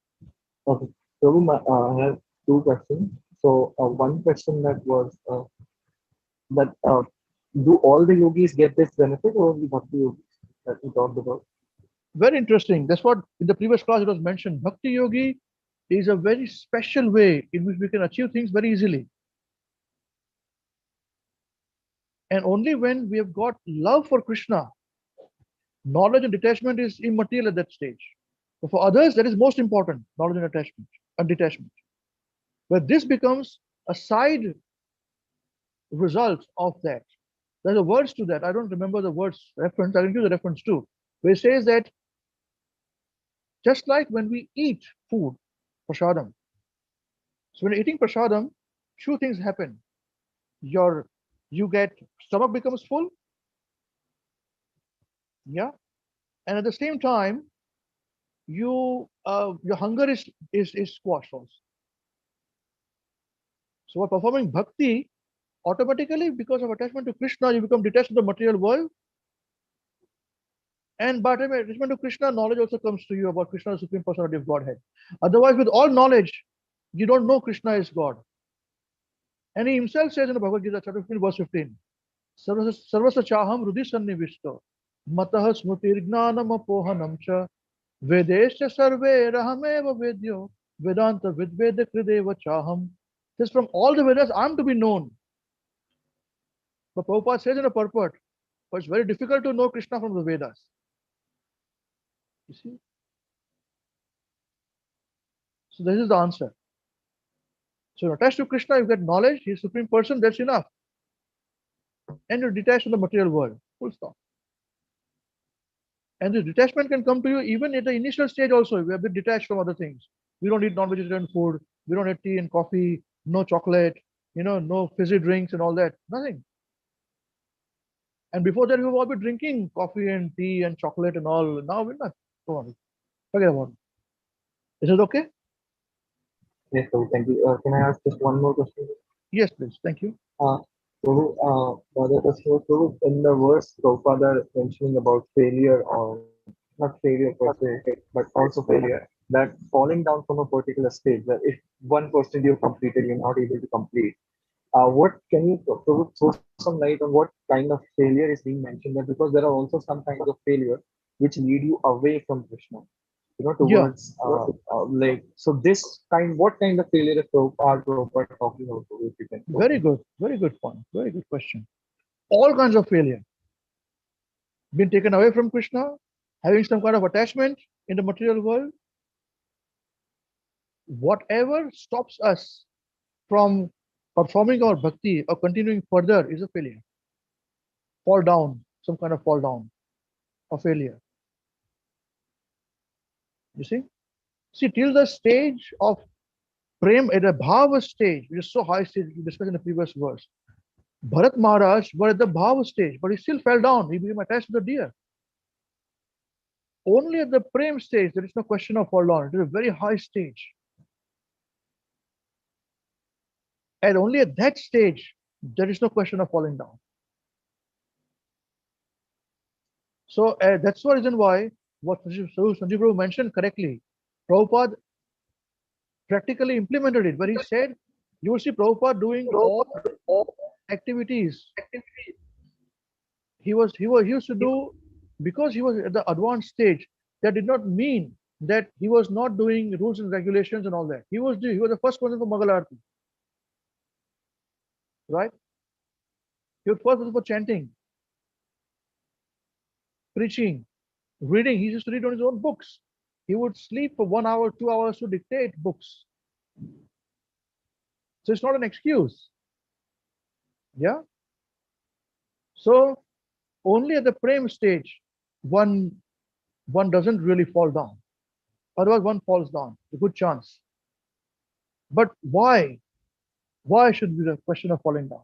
Okay. So I have two questions. So one question that was that do all the yogis get this benefit or only bhakti yogis that we talked about? Very interesting. That's what in the previous class it was mentioned. Bhakti Yogi is a very special way in which we can achieve things very easily. And only when we have got love for Krishna, knowledge and detachment is immaterial at that stage. But for others, that is most important, knowledge and detachment. But this becomes a side result of that. There's a words to that. I don't remember the words reference. I can give the reference too. Where it says that just like when we eat food, prasadam. So when you're eating prasadam, two things happen. You get stomach becomes full, yeah, and at the same time, your hunger is squashed also. So while performing bhakti, automatically because of attachment to Krishna, you become detached from the material world. And by the time attachment to Krishna, knowledge also comes to you about Krishna, the Supreme Personality of Godhead. Otherwise, with all knowledge, you don't know Krishna is God. And he himself says in the Bhagavad Gita, chapter 15, verse 15, Sarvasa chaham rudhi sannivishto, matah smrutir gnanam apohanam cha, vedesya sarve rahameva vedyo, vedanta vidveda krideva chaham. This from all the Vedas, I am to be known. But Prabhupada says in a purport, but it's very difficult to know Krishna from the Vedas. You see? So this is the answer. So attached to Krishna, you get knowledge, he is Supreme Person, that's enough. And you're detached from the material world. Full stop. And this detachment can come to you even at the initial stage also. We have been detached from other things. We don't eat non-vegetarian food. We don't have tea and coffee, no chocolate, no fizzy drinks and all that. Nothing. And before that, we will all be drinking coffee and tea and chocolate and all. Now we're not. Come on. Forget about it. Is it okay? Yes, so thank you. Can I ask just one more question? Yes, please. Thank you. The other question was, Prabhu, in the verse Prabhupada mentioning about failure, or not failure per se, but also failure, that falling down from a particular stage, that if 1% you've completed, you're not able to complete. What can you throw some light on what kind of failure is being mentioned there? Because there are also some kinds of failure which lead you away from Krishna, towards like, so this kind, what kind of failure is Prabhupada talking about? If you can. Very good. Very good point. Very good question. All kinds of failure. Being taken away from Krishna, having some kind of attachment in the material world. Whatever stops us from performing our bhakti or continuing further is a failure. Fall down, some kind of fall down or failure. You see? See, till the stage of prem at a bhava stage, which is so high stage, we discussed in the previous verse. Bharat Maharaj was at the bhava stage, but he still fell down. He became attached to the deer. Only at the prem stage, there is no question of fall down. It is a very high stage. And only at that stage, there is no question of falling down. So that's the reason why what Sanjeev Prabhu mentioned correctly, Prabhupada practically implemented it, where he said, you will see Prabhupada doing all activities. He used to do, because he was at the advanced stage, that did not mean that he was not doing rules and regulations and all that. He was the first person for Mangalarti. Right? He was first person for chanting, preaching, reading. He used to read on his own books. He would sleep for 1 hour, 2 hours to dictate books. So it's not an excuse. Yeah. So only at the prem stage, one doesn't really fall down. Otherwise, one falls down. A good chance. But why? Why should be the question of falling down?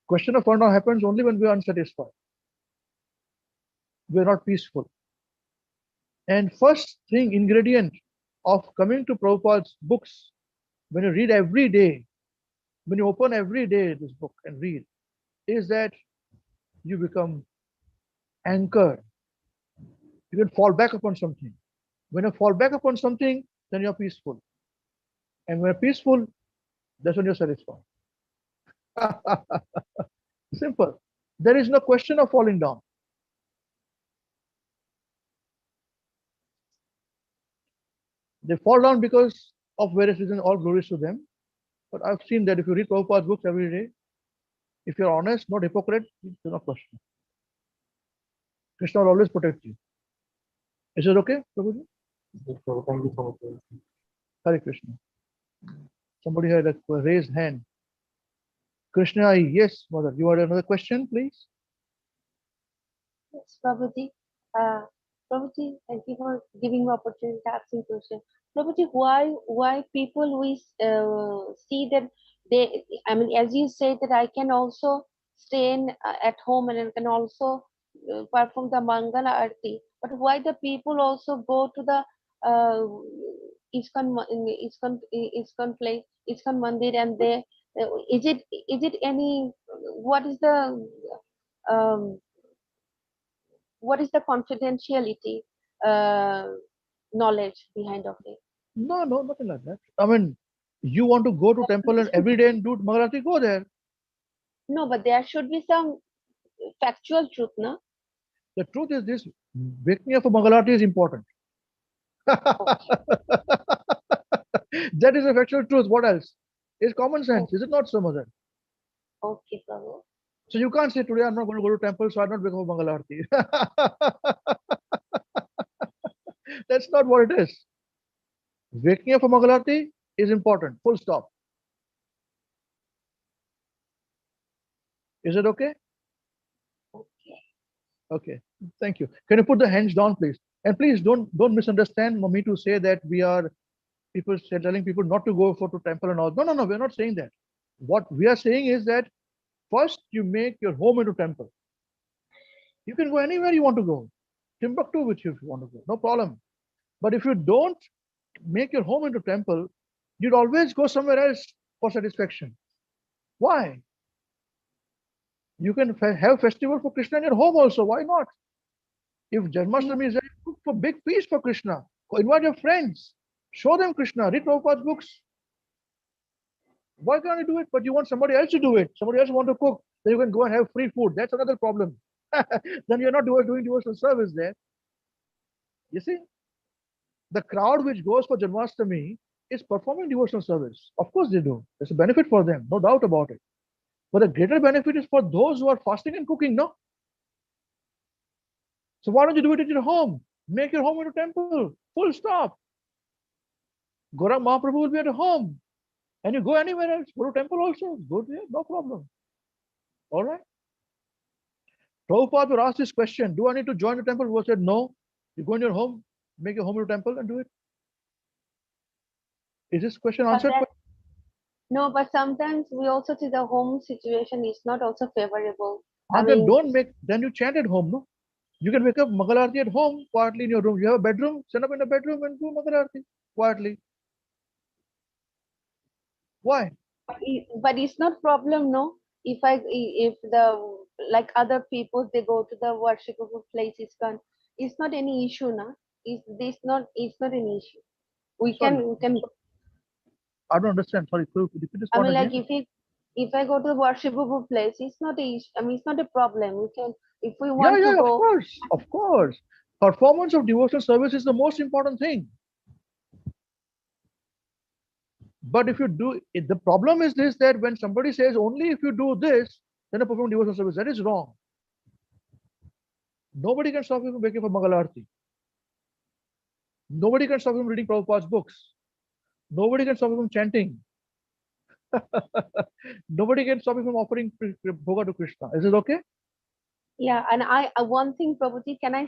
Question of falling down happens only when we are unsatisfied. We are not peaceful. And first thing, ingredient of coming to Prabhupada's books, when you read every day, when you open every day this book and read, is that you become anchored. You can fall back upon something. When you fall back upon something, then you're peaceful. And when you're peaceful, that's when you're satisfied. Simple. There is no question of falling down. They fall down because of various reasons, all glories to them. But I've seen that if you read Prabhupada's books every day, if you're honest, not hypocrite, you're not question. Krishna will always protect you. Is it okay, Prabhuji? So thank you so much. Hare Krishna. Somebody had a raised hand. Krishna, yes, mother. You had another question, please? Yes, Prabhuji. Prabhuji, thank you for giving me opportunity to asking question. Prabhuji, why people we see that they, I mean, as you say that I can also stay in, at home and I can also perform the Mangala Arti, but why the people also go to the ISKCON place, ISKCON Mandir, and they is it any, what is the um, what is the confidentiality knowledge behind of it? No, no, nothing like that. I mean, you want to go to temple and every day and do Mangalarti, go there. No, but there should be some factual truth, no? The truth is this: waking up for Mangalarti is important. That is a factual truth. What else? It's common sense, is it not, so mother? Okay, Prabhu. So you can't say today I'm not going to go to temple, so I'm not waking up for Mangalarti. That's not what it is. Waking up for Mangalarti is important. Full stop. Is it okay? Okay. Okay. Thank you. Can you put the hands down, please? And please don't misunderstand me to say that we are telling people not to go to temple and all. No, no, no. We're not saying that. What we are saying is that first you make your home into temple. You can go anywhere you want to go. Timbuktu with you if you want to go. No problem. But if you don't make your home into temple, you'd always go somewhere else for satisfaction. Why? You can have festival for Krishna in your home also. Why not? If Janmashtami is there, cook for big feast for Krishna. Invite your friends. Show them Krishna. Read Prabhupada's books. Why can't you do it? But you want somebody else to do it. Somebody else want to cook. Then you can go and have free food. That's another problem. Then you're not doing devotional service there. You see? The crowd which goes for Janmashtami is performing devotional service. Of course they do. There's a benefit for them. No doubt about it. But the greater benefit is for those who are fasting and cooking, no? So why don't you do it at your home? Make your home into temple. Full stop. Gaurang Mahaprabhu will be at home. And you go anywhere else. Go to temple also. Go there. No problem. All right. Prabhupada would ask this question. Do I need to join the temple? Who said no. You go in your home. Make your home into temple and do it. Is this question answered? No, but sometimes we also see the home situation is not also favorable. I Then mean, then you chant at home, no? You can wake up Mangalarti at home, quietly in your room. You have a bedroom, stand up in the bedroom and do Mangalarti quietly. Why? but it's not problem, no? If the, like other people, they go to the worshipable places, it's not any issue, na? It's not an issue. We Sorry. can. I don't understand. Sorry, could you repeat this I point mean, like again? if I go to the worshipable place, it's not a issue. I mean, it's not a problem. We can, if we Yeah, want to yeah, of go. course, of course. Performance of devotional service is the most important thing. But if you do it, the problem is this, that when somebody says only if you do this, then a perform devotional service, that is wrong. Nobody can stop you from waking for Mangalarti. Nobody can stop you from reading Prabhupada's books. Nobody can stop you from chanting. Nobody can stop you from offering bhoga to Krishna. Is it okay? Yeah, and one thing, Prabhuji, can I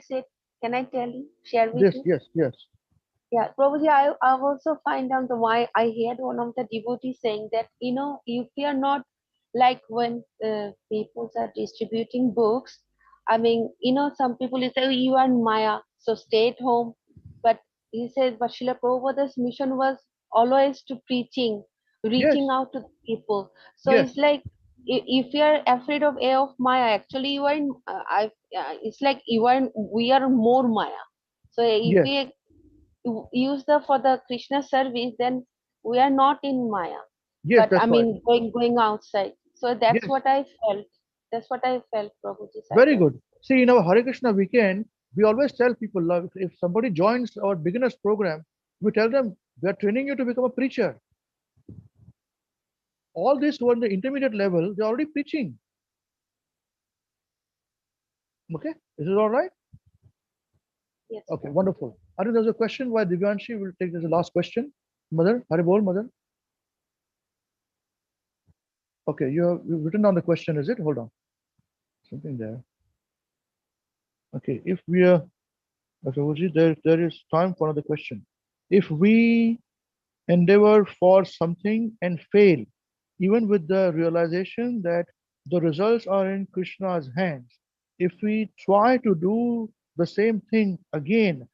tell you, share with you? Yes. Yeah, Prabhuji, I also find out the why I heard one of the devotees saying that, if you are not, like when people are distributing books, I mean, some people say, "Oh, you are in Maya, so stay at home." But he said, but Srila Prabhupada's mission was always to preaching, reaching Yes. out to people. So Yes. it's like, if you are afraid of air of Maya, actually you are in, it's like we are more Maya. So if Yes. we use for the Krishna service, then we are not in Maya. Yes, But I that's right. mean, going outside. So that's Yes. what I felt. That's what I felt, Prabhuji said. Very good. See, in our Hare Krishna weekend, we always tell people, if somebody joins our beginners program, we tell them we are training you to become a preacher. All this who are in the intermediate level, they're already preaching. Okay, is it all right? Yes. Okay, wonderful. I think there's a question why Divyanshi will take this last question. Mother, Hare Bol, Mother. Okay, you've written down the question, is it? Hold on. Something there. Okay, if we are Prabhuji, there is time for another question. If we endeavor for something and fail, even with the realization that the results are in Krishna's hands, if we try to do the same thing again,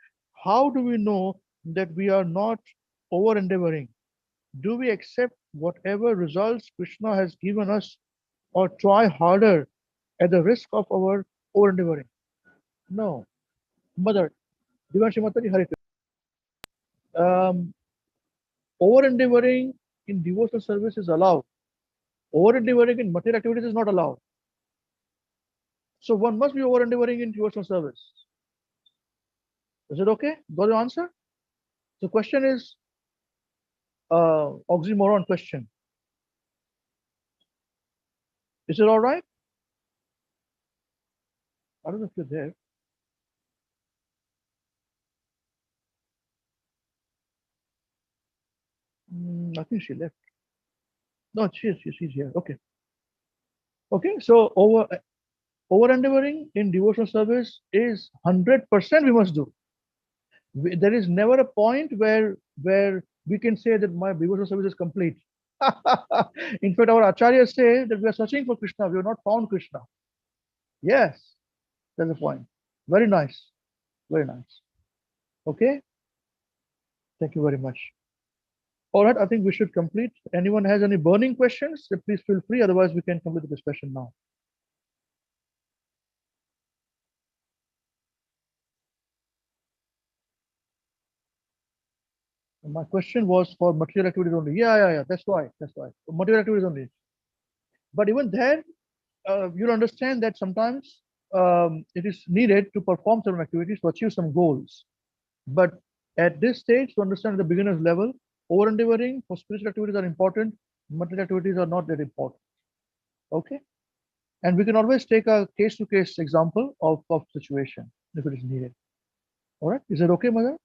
how do we know that we are not over endeavoring? Do we accept whatever results Krishna has given us or try harder at the risk of our over endeavoring? No. Mother, Divanshi Mataji, Hare Krishna. Over endeavoring in devotional service is allowed. Over endeavoring in material activities is not allowed. So one must be over endeavoring in devotional service. Is it okay? Got the answer? The question is oxymoron question. Is it all right? I don't know if you're there. I think she left. No, she's here. Okay. Okay. So over endeavoring in devotional service is 100% we must do. There is never a point where we can say that my devotional service is complete. In fact, our acharyas say that we are searching for Krishna. We have not found Krishna. Yes, that's the point. Very nice. Very nice. Okay. Thank you very much. All right, I think we should complete. Anyone has any burning questions? Please feel free. Otherwise, we can complete the discussion now. My question was for material activities only. Yeah. That's right. Material activities only. But even there, you'll understand that sometimes it is needed to perform certain activities to achieve some goals. But at this stage, to understand the beginner's level, over endeavoring for spiritual activities are important. Material activities are not that important. Okay. And we can always take a case-to-case example of situation if it is needed. All right. Is that okay, Mother?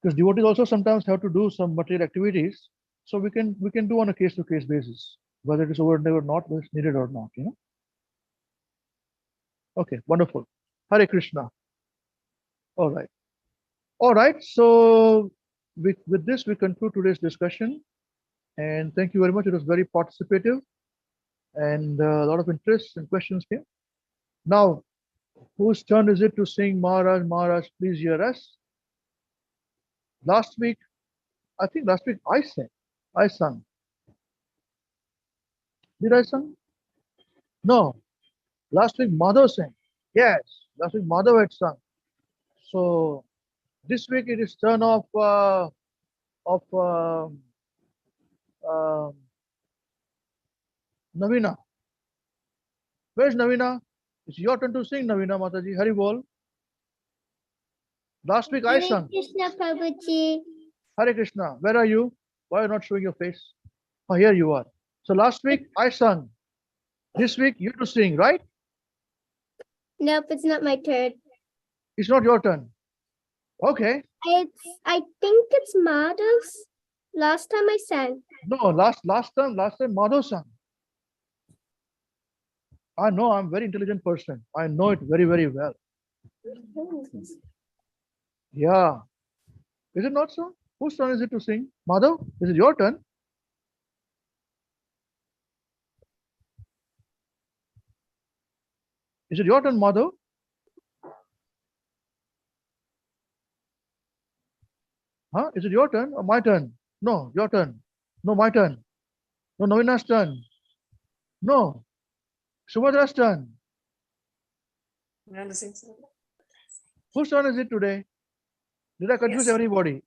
Because devotees also sometimes have to do some material activities, so we can do on a case-to-case basis whether it is over endeavor or not, whether it's needed or not. Okay, wonderful. Hare Krishna. All right. So with this we conclude today's discussion, and thank you very much. It was very participative, and a lot of interest and questions came. Now, whose turn is it to sing Maharaj, please hear us? I think last week I sung. Did I sing? No. Last week Madhav sang. Yes, last week Madhav had sung. So this week it is turn of Navina. Where's Navina? It's your turn to sing, Navina Mataji. Hari bol. Last week I sung. Krishna Prabhuji. Hare Krishna. Where are you? Why are you not showing your face? Oh, here you are. So last week I sung. This week you to sing, right? Nope, it's not my turn. It's not your turn. Okay. I think it's Madhav's. Last time I sang. No, last time Madhav sang. I know, I'm a very intelligent person. I know it very, very well. Yeah. Is it not so? Whose turn is it to sing? Madhav, is it your turn? Is it your turn, Madhav? Huh? Is it your turn or my turn? No, your turn. No, my turn. No, Navina's turn. No. Subhadra's turn. Whose turn is it today? Did I confuse everybody?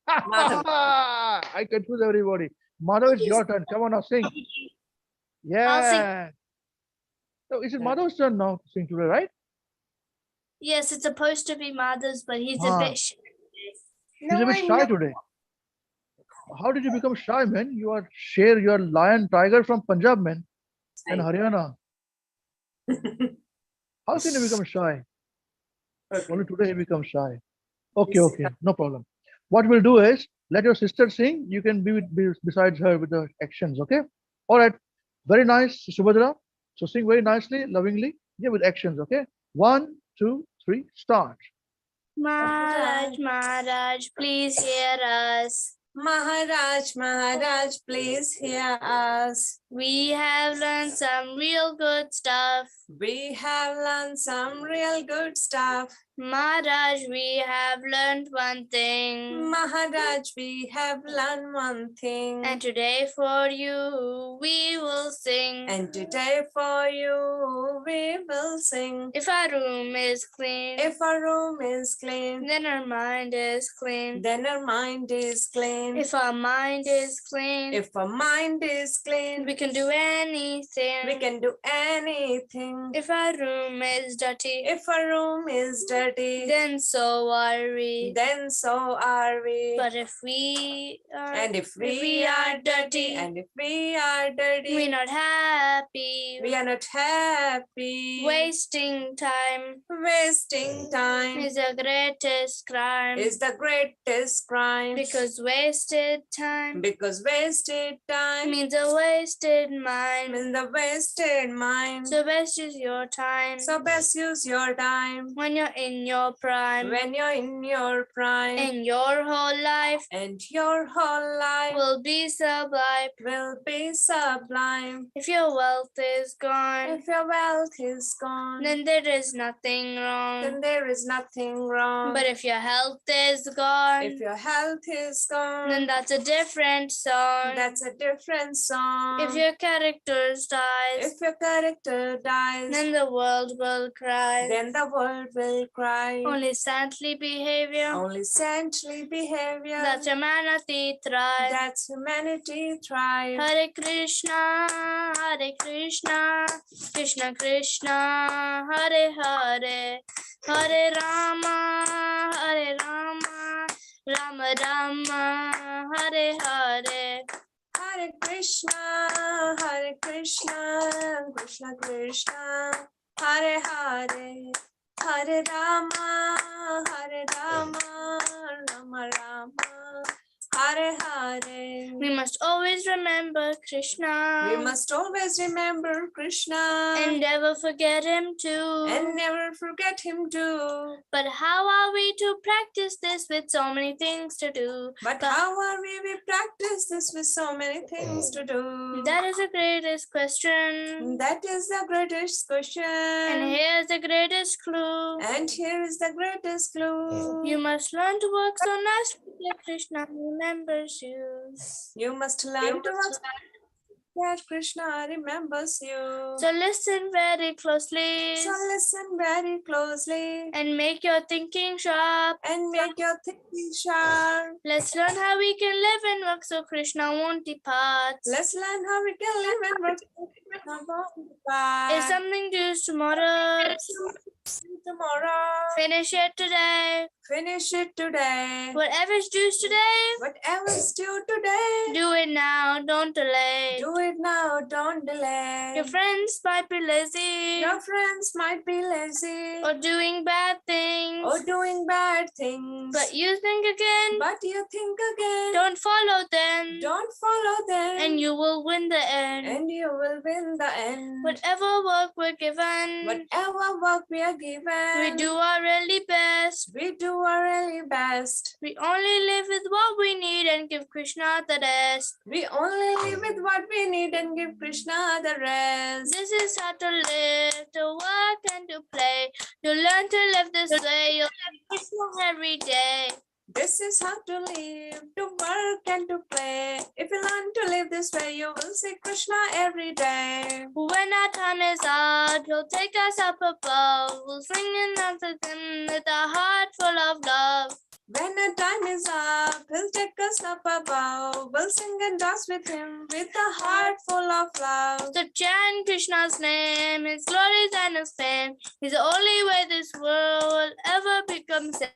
I confuse everybody. Madhav, it's your turn. Come on now, sing. Yeah. So is it Madhav's turn now to sing today, right? Yes, it's supposed to be Madhav's, but he's a bit shy. He's a bit shy today. How did you become shy, man? You are Sher, you are lion, tiger from Punjab, man, and Haryana. How can you become shy? Only today he becomes shy. Okay, no problem. What we'll do is let your sister sing. You can be besides her with the actions. Okay. All right. Very nice, Subhadra. So sing very nicely, lovingly, yeah, with actions, okay? 1, 2, 3, start. Maharaj, Maharaj, please hear us. Maharaj, Maharaj, please hear us. We have learned some real good stuff. We have learned some real good stuff. Maharaj, we have learned one thing. Maharaj, we have learned one thing. And today for you we will sing. And today for you we will sing. If our room is clean, If our room is clean, then our mind is clean. then our mind is clean. If our mind is clean, If our mind is clean, we can do anything. we can do anything. If our room is dirty, If our room is dirty, then so are we. then so are we. But if we are, And if we are dirty, and if we are dirty, we're not happy. we are not happy. Wasting time Wasting time is the greatest crime. is the greatest crime. Because wasted time Because wasted time means a wasted mind. means the wasted mind. So best use your time So best use your time when you're in your prime. when you're in your prime. And your whole life And your whole life will be sublime. will be sublime. If your wealth is gone, If your wealth is gone, then there is nothing then wrong. there is nothing wrong. But if your health is gone, if your health is gone, then that's a different song. that's a different song. If your character dies, If your character dies, then the world will cry. then the world will cry. Only saintly behavior, Only saintly behavior, that's humanity thrive. that's humanity thrive. Hare Krishna, Krishna Krishna, Hare Hare, Hare Rama, Rama Rama, Hare Hare. Hare Krishna, Krishna Krishna, Hare Hare, Hare Rama, Rama Rama, Hare Hare. We must always remember Krishna. We must always remember Krishna And never forget him too. and never forget him too. But how are we to practice this with so many things to do? But how are we practice this with so many things to do? That is the greatest question. That is the greatest question. And here's the greatest clue. And here is the greatest clue. You must learn to work so nicely that Krishna remembers you. You must learn to work that Krishna remembers you. So listen very closely. So listen very closely. And make your thinking sharp. And make your thinking sharp. Let's learn how we can live and work so Krishna won't depart. Let's learn how we can live and work so Krishna won't depart. If something due tomorrow, finish it today. Finish it today. Whatever's due today, Whatever's due today, do it now, don't delay. do it now, don't delay. Your friends might be lazy, Your friends might be lazy, or doing bad things, or doing bad things. but you think again. But you think again. Don't follow them, Don't follow them. and you will win the end. And you will win the end. Whatever work we're given, Whatever work we are given, we do our really best. We do our really best. We only live with what we need and give Krishna the rest. We only live with what we need and give Krishna the rest. This is how to live, to work and to play. To learn to live this way, you'll have Krishna every day. This is how to live, to work and to play. If you learn to live this way, you will see Krishna every day. When our time is out, he'll take us up above. We'll sing and dance with him with a heart full of love. When our time is up, he'll take us up above. We'll sing and dance with him with a heart full of love. So chant Krishna's name, his glories and his fame. He's the only way this world will ever become sane.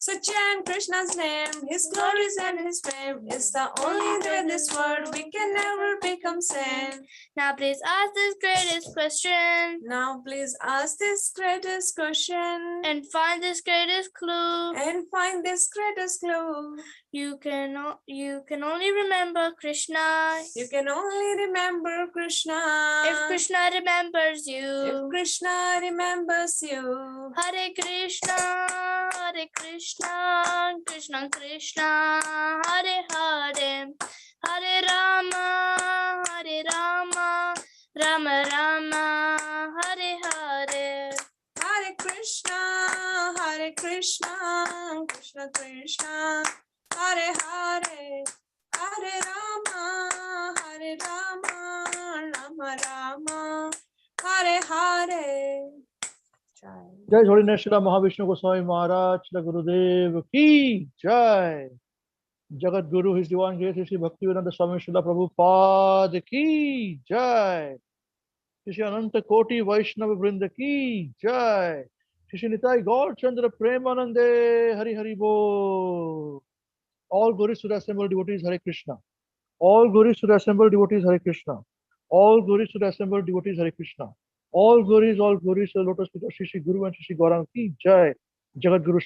So chant Krishna's name, His glories and His fame is the only way in this world we can never become sane. Now please ask this greatest question. Now please ask this greatest question. And find this greatest clue. And find this greatest clue. You can only remember Krishna. You can only remember Krishna. If Krishna remembers you. If Krishna remembers you. Hare Krishna, Hare Krishna, Krishna Krishna, Hare Hare, Hare Rama, Hare Rama, Rama Rama, Hare Hare. Hare Krishna, Krishna Krishna, Hare Hare, Hare Rama, Rama Rama, Hare Hare. Jai Holiness Shri Mahavishnu Goswami Maharaj, Shri Gurudev ki Jai. Jagat Guru, His Divine Grace, Shri Bhaktivedanta Swami Srila Prabhupada ki Jai. Shri Ananta Koti Vaishnava Vrinda ki Jai. Shri Nitai Gaur Chandra Premanande Hari Hari Bol. All glories to the assembled devotees, Hare Krishna. All glories to the assembled devotees, Hare Krishna. All glories to the assembled devotees, Hare Krishna. All glories to the lotus feet of Shri Guru and Shri Gauranga ki Jai. Jagat Guru